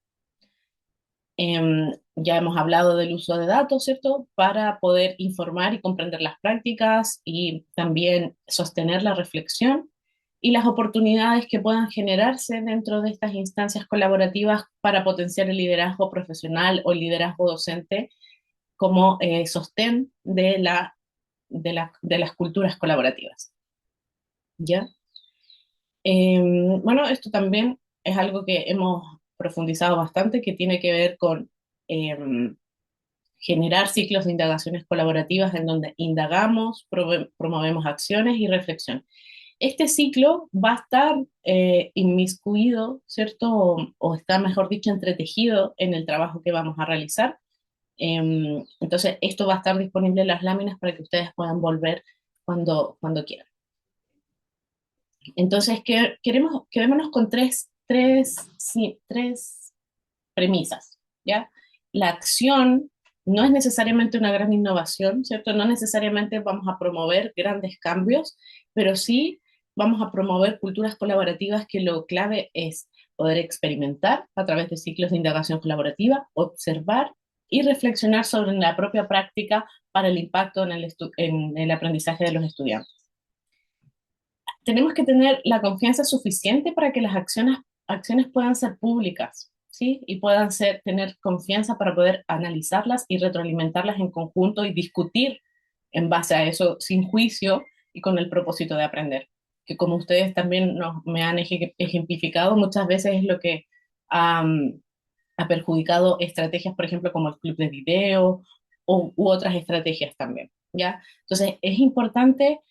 Ya hemos hablado del uso de datos, ¿cierto? Para poder informar y comprender las prácticas y también sostener la reflexión y las oportunidades que puedan generarse dentro de estas instancias colaborativas para potenciar el liderazgo profesional o el liderazgo docente como sostén de las culturas colaborativas. ¿Ya? Bueno, esto también es algo que hemos profundizado bastante, que tiene que ver con generar ciclos de indagaciones colaborativas en donde indagamos, promovemos acciones y reflexión. Este ciclo va a estar inmiscuido, ¿cierto? O está, mejor dicho, entretejido en el trabajo que vamos a realizar. Entonces, esto va a estar disponible en las láminas para que ustedes puedan volver cuando quieran. Entonces, quedémonos con tres premisas, ¿ya? La acción no es necesariamente una gran innovación, ¿cierto? No necesariamente vamos a promover grandes cambios, pero sí vamos a promover culturas colaborativas que lo clave es poder experimentar a través de ciclos de indagación colaborativa, observar y reflexionar sobre la propia práctica para el impacto en el aprendizaje de los estudiantes. Tenemos que tener la confianza suficiente para que las acciones puedan ser públicas, ¿sí? Y puedan tener confianza para poder analizarlas y retroalimentarlas en conjunto y discutir en base a eso sin juicio y con el propósito de aprender. Que como ustedes también me han ejemplificado, muchas veces es lo que ha perjudicado estrategias, por ejemplo, como el club de video u otras estrategias también, ¿ya? Entonces, es importante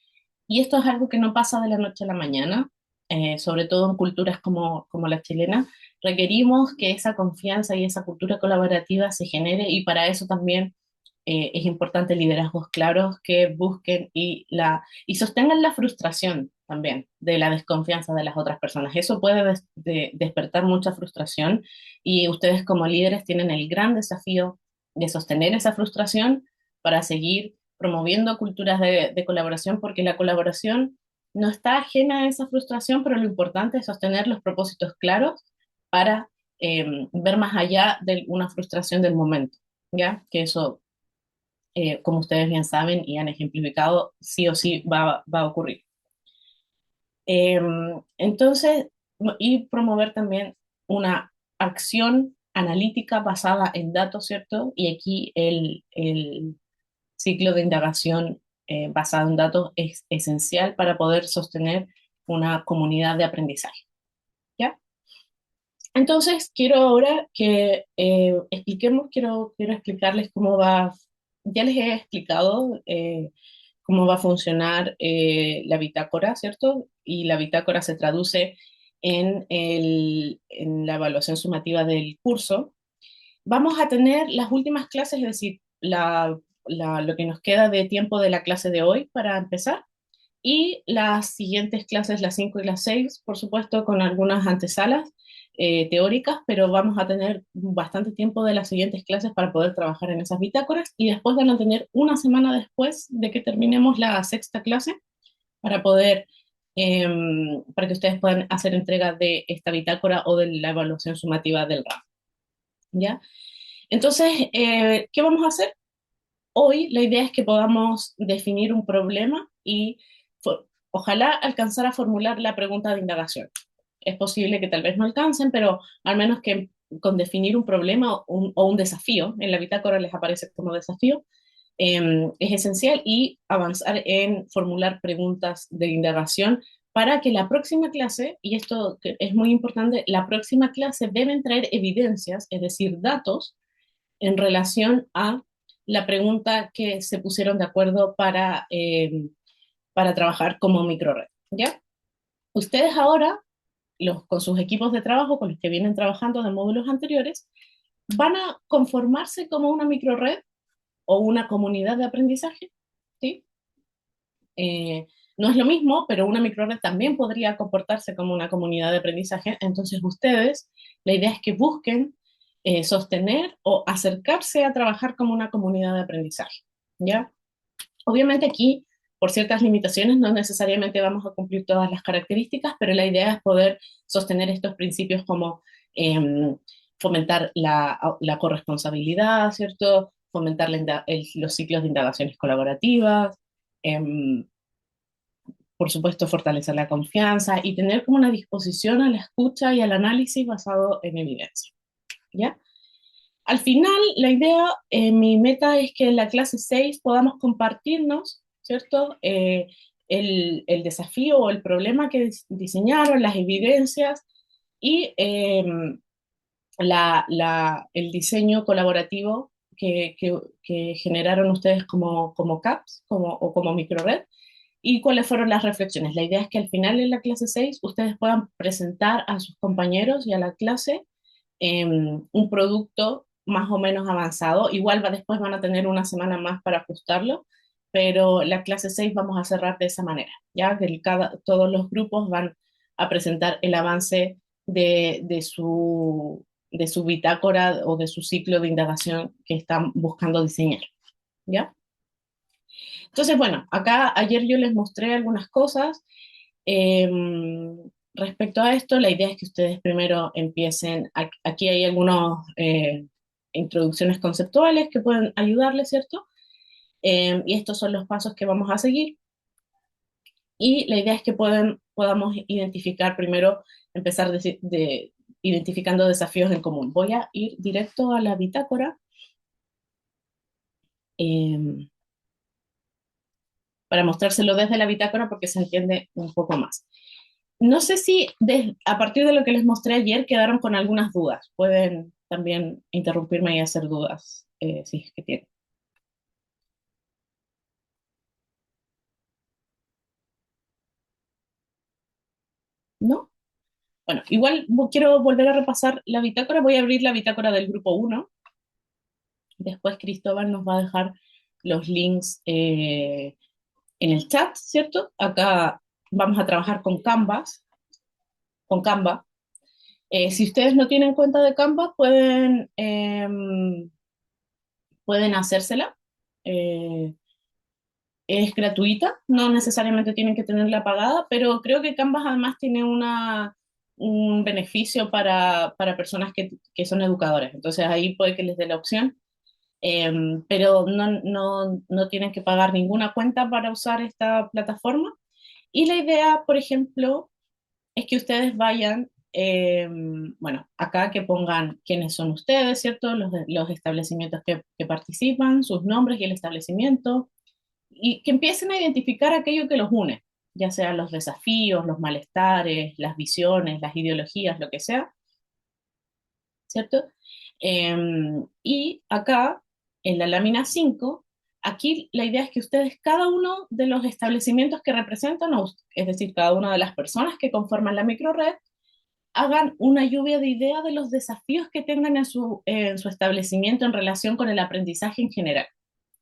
Y esto es algo que no pasa de la noche a la mañana, sobre todo en culturas como la chilena. Requerimos que esa confianza y esa cultura colaborativa se genere y para eso también es importante liderazgos claros que busquen y sostengan la frustración también de la desconfianza de las otras personas. Eso puede despertar mucha frustración y ustedes como líderes tienen el gran desafío de sostener esa frustración para seguir promoviendo culturas de colaboración, porque la colaboración no está ajena a esa frustración, pero lo importante es sostener los propósitos claros para ver más allá de una frustración del momento, ¿ya? Que eso, como ustedes bien saben y han ejemplificado, sí o sí va a ocurrir. Entonces, y promover también una acción analítica basada en datos, ¿cierto? Y aquí el ciclo de indagación basado en datos es esencial para poder sostener una comunidad de aprendizaje, ¿ya? Entonces, quiero ahora que expliquemos, quiero explicarles cómo va, ya les he explicado cómo va a funcionar la bitácora, ¿cierto? Y la bitácora se traduce en la evaluación sumativa del curso. Vamos a tener las últimas clases, es decir, lo que nos queda de tiempo de la clase de hoy para empezar, y las siguientes clases, las 5 y las 6, por supuesto, con algunas antesalas teóricas, pero vamos a tener bastante tiempo de las siguientes clases para poder trabajar en esas bitácoras y después van a tener una semana después de que terminemos la sexta clase para poder, para que ustedes puedan hacer entrega de esta bitácora o de la evaluación sumativa del RAM, ¿ya? Entonces, ¿qué vamos a hacer? Hoy la idea es que podamos definir un problema y ojalá alcanzar a formular la pregunta de indagación. Es posible que tal vez no alcancen, pero al menos que con definir un problema o un desafío, en la bitácora les aparece como desafío, es esencial y avanzar en formular preguntas de indagación para que la próxima clase, y esto es muy importante, la próxima clase deben traer evidencias, es decir, datos en relación a la pregunta que se pusieron de acuerdo para trabajar como microred, ¿ya? Ustedes ahora, con sus equipos de trabajo, con los que vienen trabajando de módulos anteriores, van a conformarse como una microred o una comunidad de aprendizaje, ¿sí? Eh, no es lo mismo, pero una microred también podría comportarse como una comunidad de aprendizaje. Entonces ustedes, la idea es que busquen sostener o acercarse a trabajar como una comunidad de aprendizaje, ¿ya? Obviamente aquí, por ciertas limitaciones, no necesariamente vamos a cumplir todas las características, pero la idea es poder sostener estos principios como fomentar la corresponsabilidad, ¿cierto? Fomentar los ciclos de indagaciones colaborativas, em, por supuesto, fortalecer la confianza y tener como una disposición a la escucha y al análisis basado en evidencia, ¿ya? Al final, la idea, mi meta es que en la clase 6 podamos compartirnos, ¿cierto? El desafío o el problema que diseñaron, las evidencias y el diseño colaborativo que generaron ustedes como CAPS o como microred y cuáles fueron las reflexiones. La idea es que al final en la clase 6 ustedes puedan presentar a sus compañeros y a la clase un producto más o menos avanzado. Igual después van a tener una semana más para ajustarlo, pero la clase 6 vamos a cerrar de esa manera, ya que todos los grupos van a presentar el avance de su bitácora o de su ciclo de indagación que están buscando diseñar, ¿ya? Entonces, bueno, acá ayer yo les mostré algunas cosas. Respecto a esto, la idea es que ustedes primero empiecen, aquí hay algunas introducciones conceptuales que pueden ayudarles, ¿cierto? Y estos son los pasos que vamos a seguir. Y la idea es que podamos identificar primero, empezar identificando desafíos en común. Voy a ir directo a la bitácora eh, para mostrárselo desde la bitácora porque se entiende un poco más. No sé si a partir de lo que les mostré ayer quedaron con algunas dudas. Pueden también interrumpirme y hacer dudas si es que tienen. ¿No? Bueno, igual quiero volver a repasar la bitácora. Voy a abrir la bitácora del grupo uno. Después Cristóbal nos va a dejar los links en el chat, ¿cierto? Acá vamos a trabajar con Canva. Si ustedes no tienen cuenta de Canva, pueden hacérsela. Eh, es gratuita, no necesariamente tienen que tenerla pagada, pero creo que Canva además tiene un beneficio para personas que son educadores. Entonces ahí puede que les dé la opción, pero no tienen que pagar ninguna cuenta para usar esta plataforma. Y la idea, por ejemplo, es que ustedes vayan, bueno, acá que pongan quiénes son ustedes, ¿cierto? Los establecimientos que participan, sus nombres y el establecimiento, y que empiecen a identificar aquello que los une, ya sean los desafíos, los malestares, las visiones, las ideologías, lo que sea, ¿cierto? Y acá, en la lámina 5, aquí la idea es que ustedes, cada uno de los establecimientos que representan, es decir, cada una de las personas que conforman la microred, hagan una lluvia de ideas de los desafíos que tengan en su establecimiento en relación con el aprendizaje en general,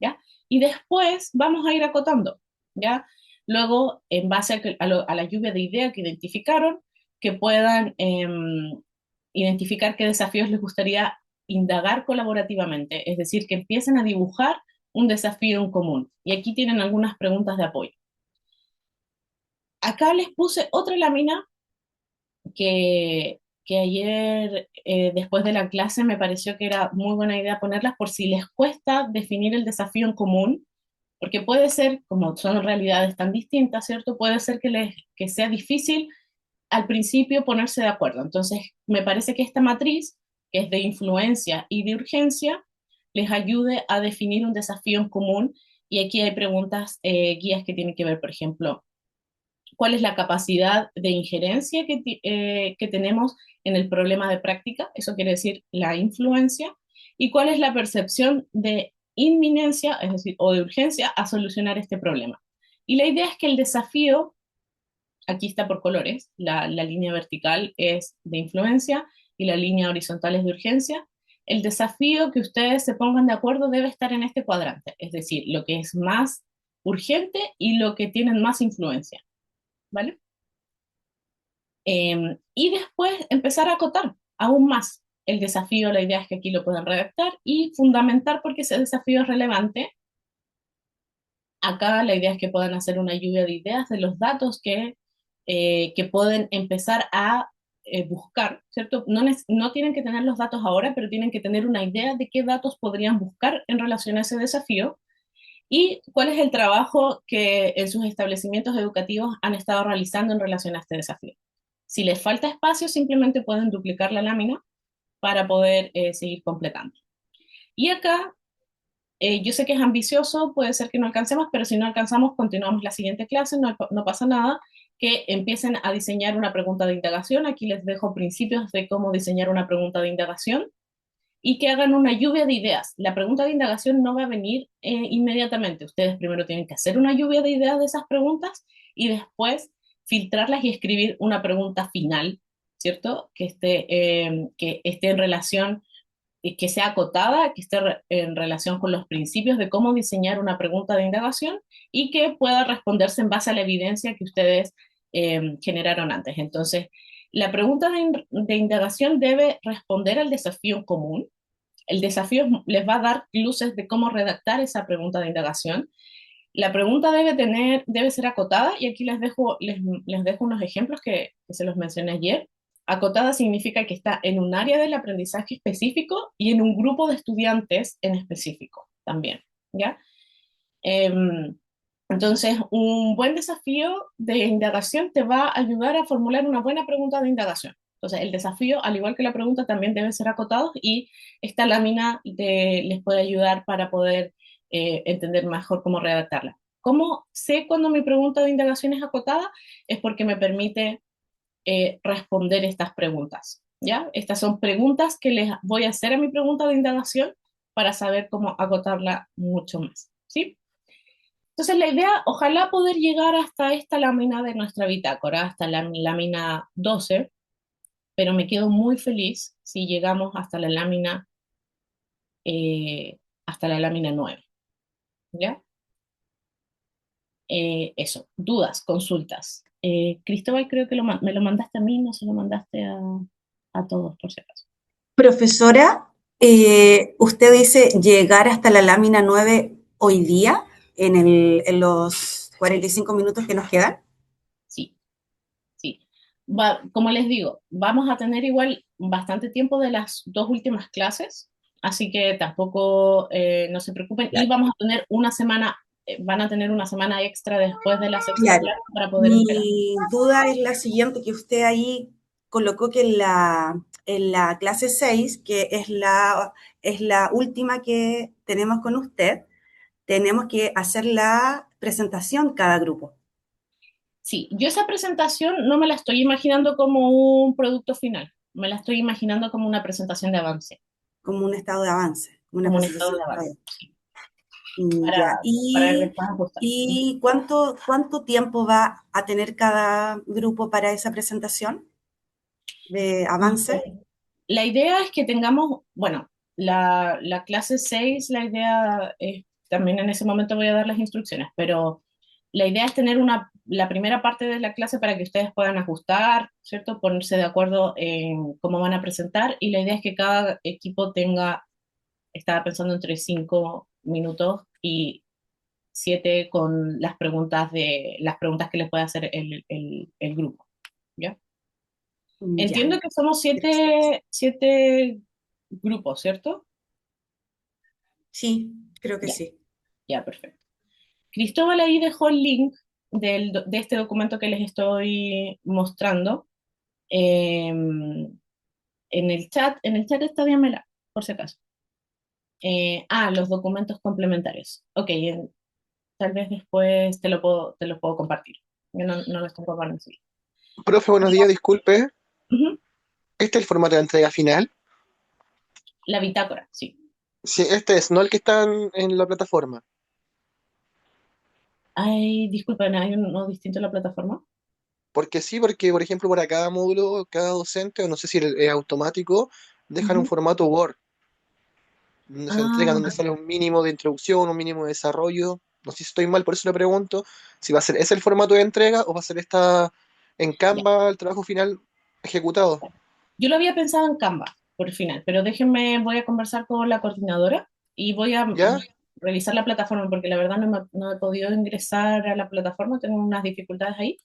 ¿ya? Y después vamos a ir acotando, ¿ya? Luego, en base a la lluvia de ideas que identificaron, que puedan identificar qué desafíos les gustaría indagar colaborativamente, es decir, que empiecen a dibujar un desafío en común. Y aquí tienen algunas preguntas de apoyo. Acá les puse otra lámina que ayer, después de la clase, me pareció que era muy buena idea ponerlas por si les cuesta definir el desafío en común, porque puede ser, como son realidades tan distintas, ¿cierto? Puede ser que sea difícil al principio ponerse de acuerdo. Entonces, me parece que esta matriz, que es de influencia y de urgencia, les ayude a definir un desafío en común. Y aquí hay preguntas, guías que tienen que ver, por ejemplo, cuál es la capacidad de injerencia que tenemos en el problema de práctica, eso quiere decir la influencia, y cuál es la percepción de inminencia, es decir, o de urgencia a solucionar este problema. Y la idea es que el desafío, aquí está por colores, la línea vertical es de influencia y la línea horizontal es de urgencia. El desafío que ustedes se pongan de acuerdo debe estar en este cuadrante, es decir, lo que es más urgente y lo que tienen más influencia. ¿Vale? Y después empezar a acotar aún más el desafío. La idea es que aquí lo puedan redactar y fundamentar porque ese desafío es relevante. Acá la idea es que puedan hacer una lluvia de ideas de los datos que pueden empezar a buscar, ¿cierto? No tienen que tener los datos ahora, pero tienen que tener una idea de qué datos podrían buscar en relación a ese desafío y cuál es el trabajo que en sus establecimientos educativos han estado realizando en relación a este desafío. Si les falta espacio, simplemente pueden duplicar la lámina para poder seguir completando. Y acá, yo sé que es ambicioso, puede ser que no alcancemos, pero si no alcanzamos, continuamos la siguiente clase, no pasa nada, que empiecen a diseñar una pregunta de indagación. Aquí les dejo principios de cómo diseñar una pregunta de indagación y que hagan una lluvia de ideas. La pregunta de indagación no va a venir inmediatamente. Ustedes primero tienen que hacer una lluvia de ideas de esas preguntas y después filtrarlas y escribir una pregunta final, ¿cierto? Que esté en relación, que sea acotada, que esté en relación con los principios de cómo diseñar una pregunta de indagación y que pueda responderse en base a la evidencia que ustedes generaron antes. Entonces, la pregunta de indagación debe responder al desafío en común. El desafío les va a dar luces de cómo redactar esa pregunta de indagación. La pregunta debe ser acotada y aquí les dejo unos ejemplos que se los mencioné ayer. Acotada significa que está en un área del aprendizaje específico y en un grupo de estudiantes en específico también, ¿ya? Entonces, un buen desafío de indagación te va a ayudar a formular una buena pregunta de indagación. Entonces, el desafío, al igual que la pregunta, también deben ser acotados y esta lámina les puede ayudar para poder entender mejor cómo redactarla. ¿Cómo sé cuando mi pregunta de indagación es acotada? Es porque me permite responder estas preguntas, ¿ya? Estas son preguntas que les voy a hacer a mi pregunta de indagación para saber cómo acotarla mucho más, ¿sí? Entonces la idea, ojalá poder llegar hasta esta lámina de nuestra bitácora, hasta la lámina 12, pero me quedo muy feliz si llegamos hasta la lámina 9, ¿ya? Eso, dudas, consultas. Cristóbal, creo que me lo mandaste a mí, no se lo mandaste a todos, por si acaso. Profesora, usted dice llegar hasta la lámina 9 hoy día, en los 45 minutos que nos quedan. Sí, sí. Como les digo, vamos a tener igual bastante tiempo de las dos últimas clases, así que tampoco no se preocupen. Y vamos a tener una semana, van a tener una semana extra después de la sexta Claro. clase para poder esperar. Mi duda es la siguiente, que usted ahí colocó que en la clase 6, que es la última que tenemos con usted, tenemos que hacer la presentación cada grupo, Sí, yo esa presentación no me la estoy imaginando como un producto final, me la estoy imaginando como una presentación de avance, como un estado de avance, una como un estado presentación de de estado de avance, avance. sí, Ya, para que les puedan ajustar. ¿y cuánto tiempo va a tener cada grupo para esa presentación de avance? La idea es que tengamos, bueno, la clase 6, la idea es, también en ese momento voy a dar las instrucciones, pero la idea es tener la primera parte de la clase para que ustedes puedan ajustar, ¿cierto? Ponerse de acuerdo en cómo van a presentar, y la idea es que cada equipo tenga, estaba pensando entre 5 minutos y 7 con las preguntas que les puede hacer el grupo, ¿ya? Ya, Entiendo que somos siete grupos, ¿cierto? sí, creo que Ya, sí. ya, perfecto. Cristóbal ahí dejó el link de este documento que les estoy mostrando. En el chat está Diamela, por si acaso. Los documentos complementarios. Ok, tal vez después te lo puedo compartir. Yo no los tengo para encima. Profe, buenos días, disculpe. Ujú. ¿Este es el formato de entrega final? La bitácora, sí. Sí, este es, no el que está en la plataforma. Ay, disculpen, ¿hay uno distinto en la plataforma? Porque sí, porque por ejemplo para cada módulo, cada docente, o no sé si es automático, dejan un Ujú. formato Word, donde se entregan, donde Ah, sale un mínimo de introducción, un mínimo de desarrollo. No sé si estoy mal, por eso le pregunto si va a ser ese el formato de entrega o va a ser esta en ya. Canva el trabajo final ejecutado. Yo lo había pensado en Canva, por el final, pero déjenme, voy a conversar con la coordinadora y voy a ¿Ya? revisar la plataforma, porque la verdad no he podido ingresar a la plataforma, tengo unas dificultades ahí.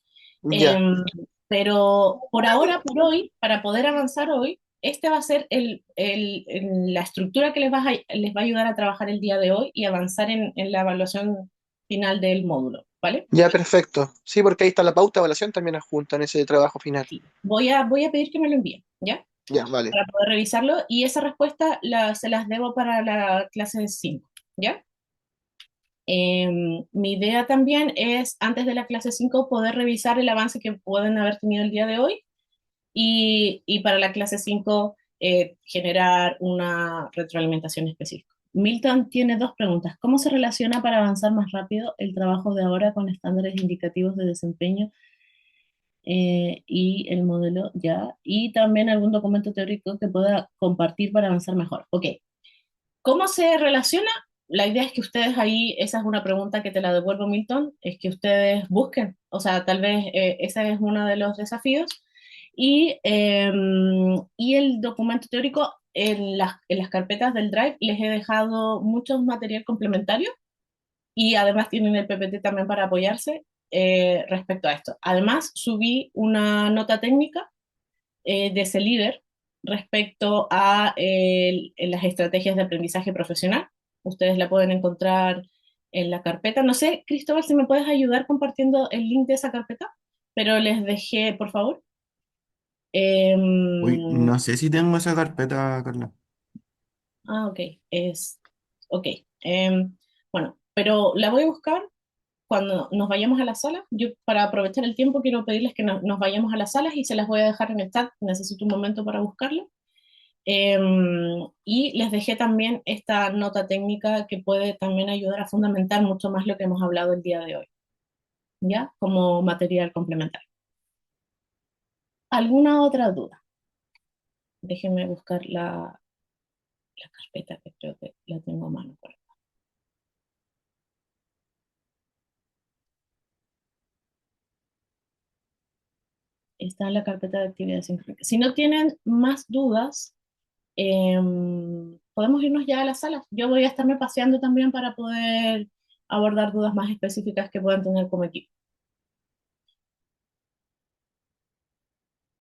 Ya. Em, pero por ahora, por hoy, para poder avanzar hoy, este va a ser la estructura que les va a ayudar a trabajar el día de hoy y avanzar en la evaluación final del módulo, ¿vale? Ya, perfecto. Sí, porque ahí está la pauta de evaluación también adjunta en ese trabajo final. Sí. Voy a pedir que me lo envíen, ¿ya? Ya, vale. Para poder revisarlo, y esa respuesta se las debo para la clase 5, ¿ya? Mi idea también es, antes de la clase 5 poder revisar el avance que pueden haber tenido el día de hoy, y para la clase 5 generar una retroalimentación específica. Milton tiene dos preguntas. ¿Cómo se relaciona para avanzar más rápido el trabajo de ahora con estándares indicativos de desempeño y el modelo ya? Y también algún documento teórico que pueda compartir para avanzar mejor. Ok, ¿cómo se relaciona? La idea es que ustedes ahí, esa es una pregunta que te la devuelvo, Milton, es que ustedes busquen, o sea, tal vez ese es uno de los desafíos. Y el documento teórico, en las carpetas del Drive les he dejado mucho material complementario, y además tienen el PPT también para apoyarse respecto a esto. Además, subí una nota técnica de ese líder respecto a las estrategias de aprendizaje profesional. Ustedes la pueden encontrar en la carpeta. No sé, Cristóbal, si me puedes ayudar compartiendo el link de esa carpeta, pero les dejé, por favor. Uy, Em, no sé si tengo esa carpeta, Carla. ok, ok. Bueno, pero la voy a buscar cuando nos vayamos a la sala. Yo, para aprovechar el tiempo, quiero pedirles que nos vayamos a las salas y se las voy a dejar en el chat. Necesito un momento para buscarlo. Y les dejé también esta nota técnica que puede también ayudar a fundamentar mucho más lo que hemos hablado el día de hoy, ¿ya? Como material complementario. ¿Alguna otra duda? Déjenme buscar la carpeta que creo que la tengo a mano por acá. Está en la carpeta de actividades sincrónicas. Si no tienen más dudas, podemos irnos ya a la sala. Yo voy a estarme paseando también para poder abordar dudas más específicas que puedan tener como equipo.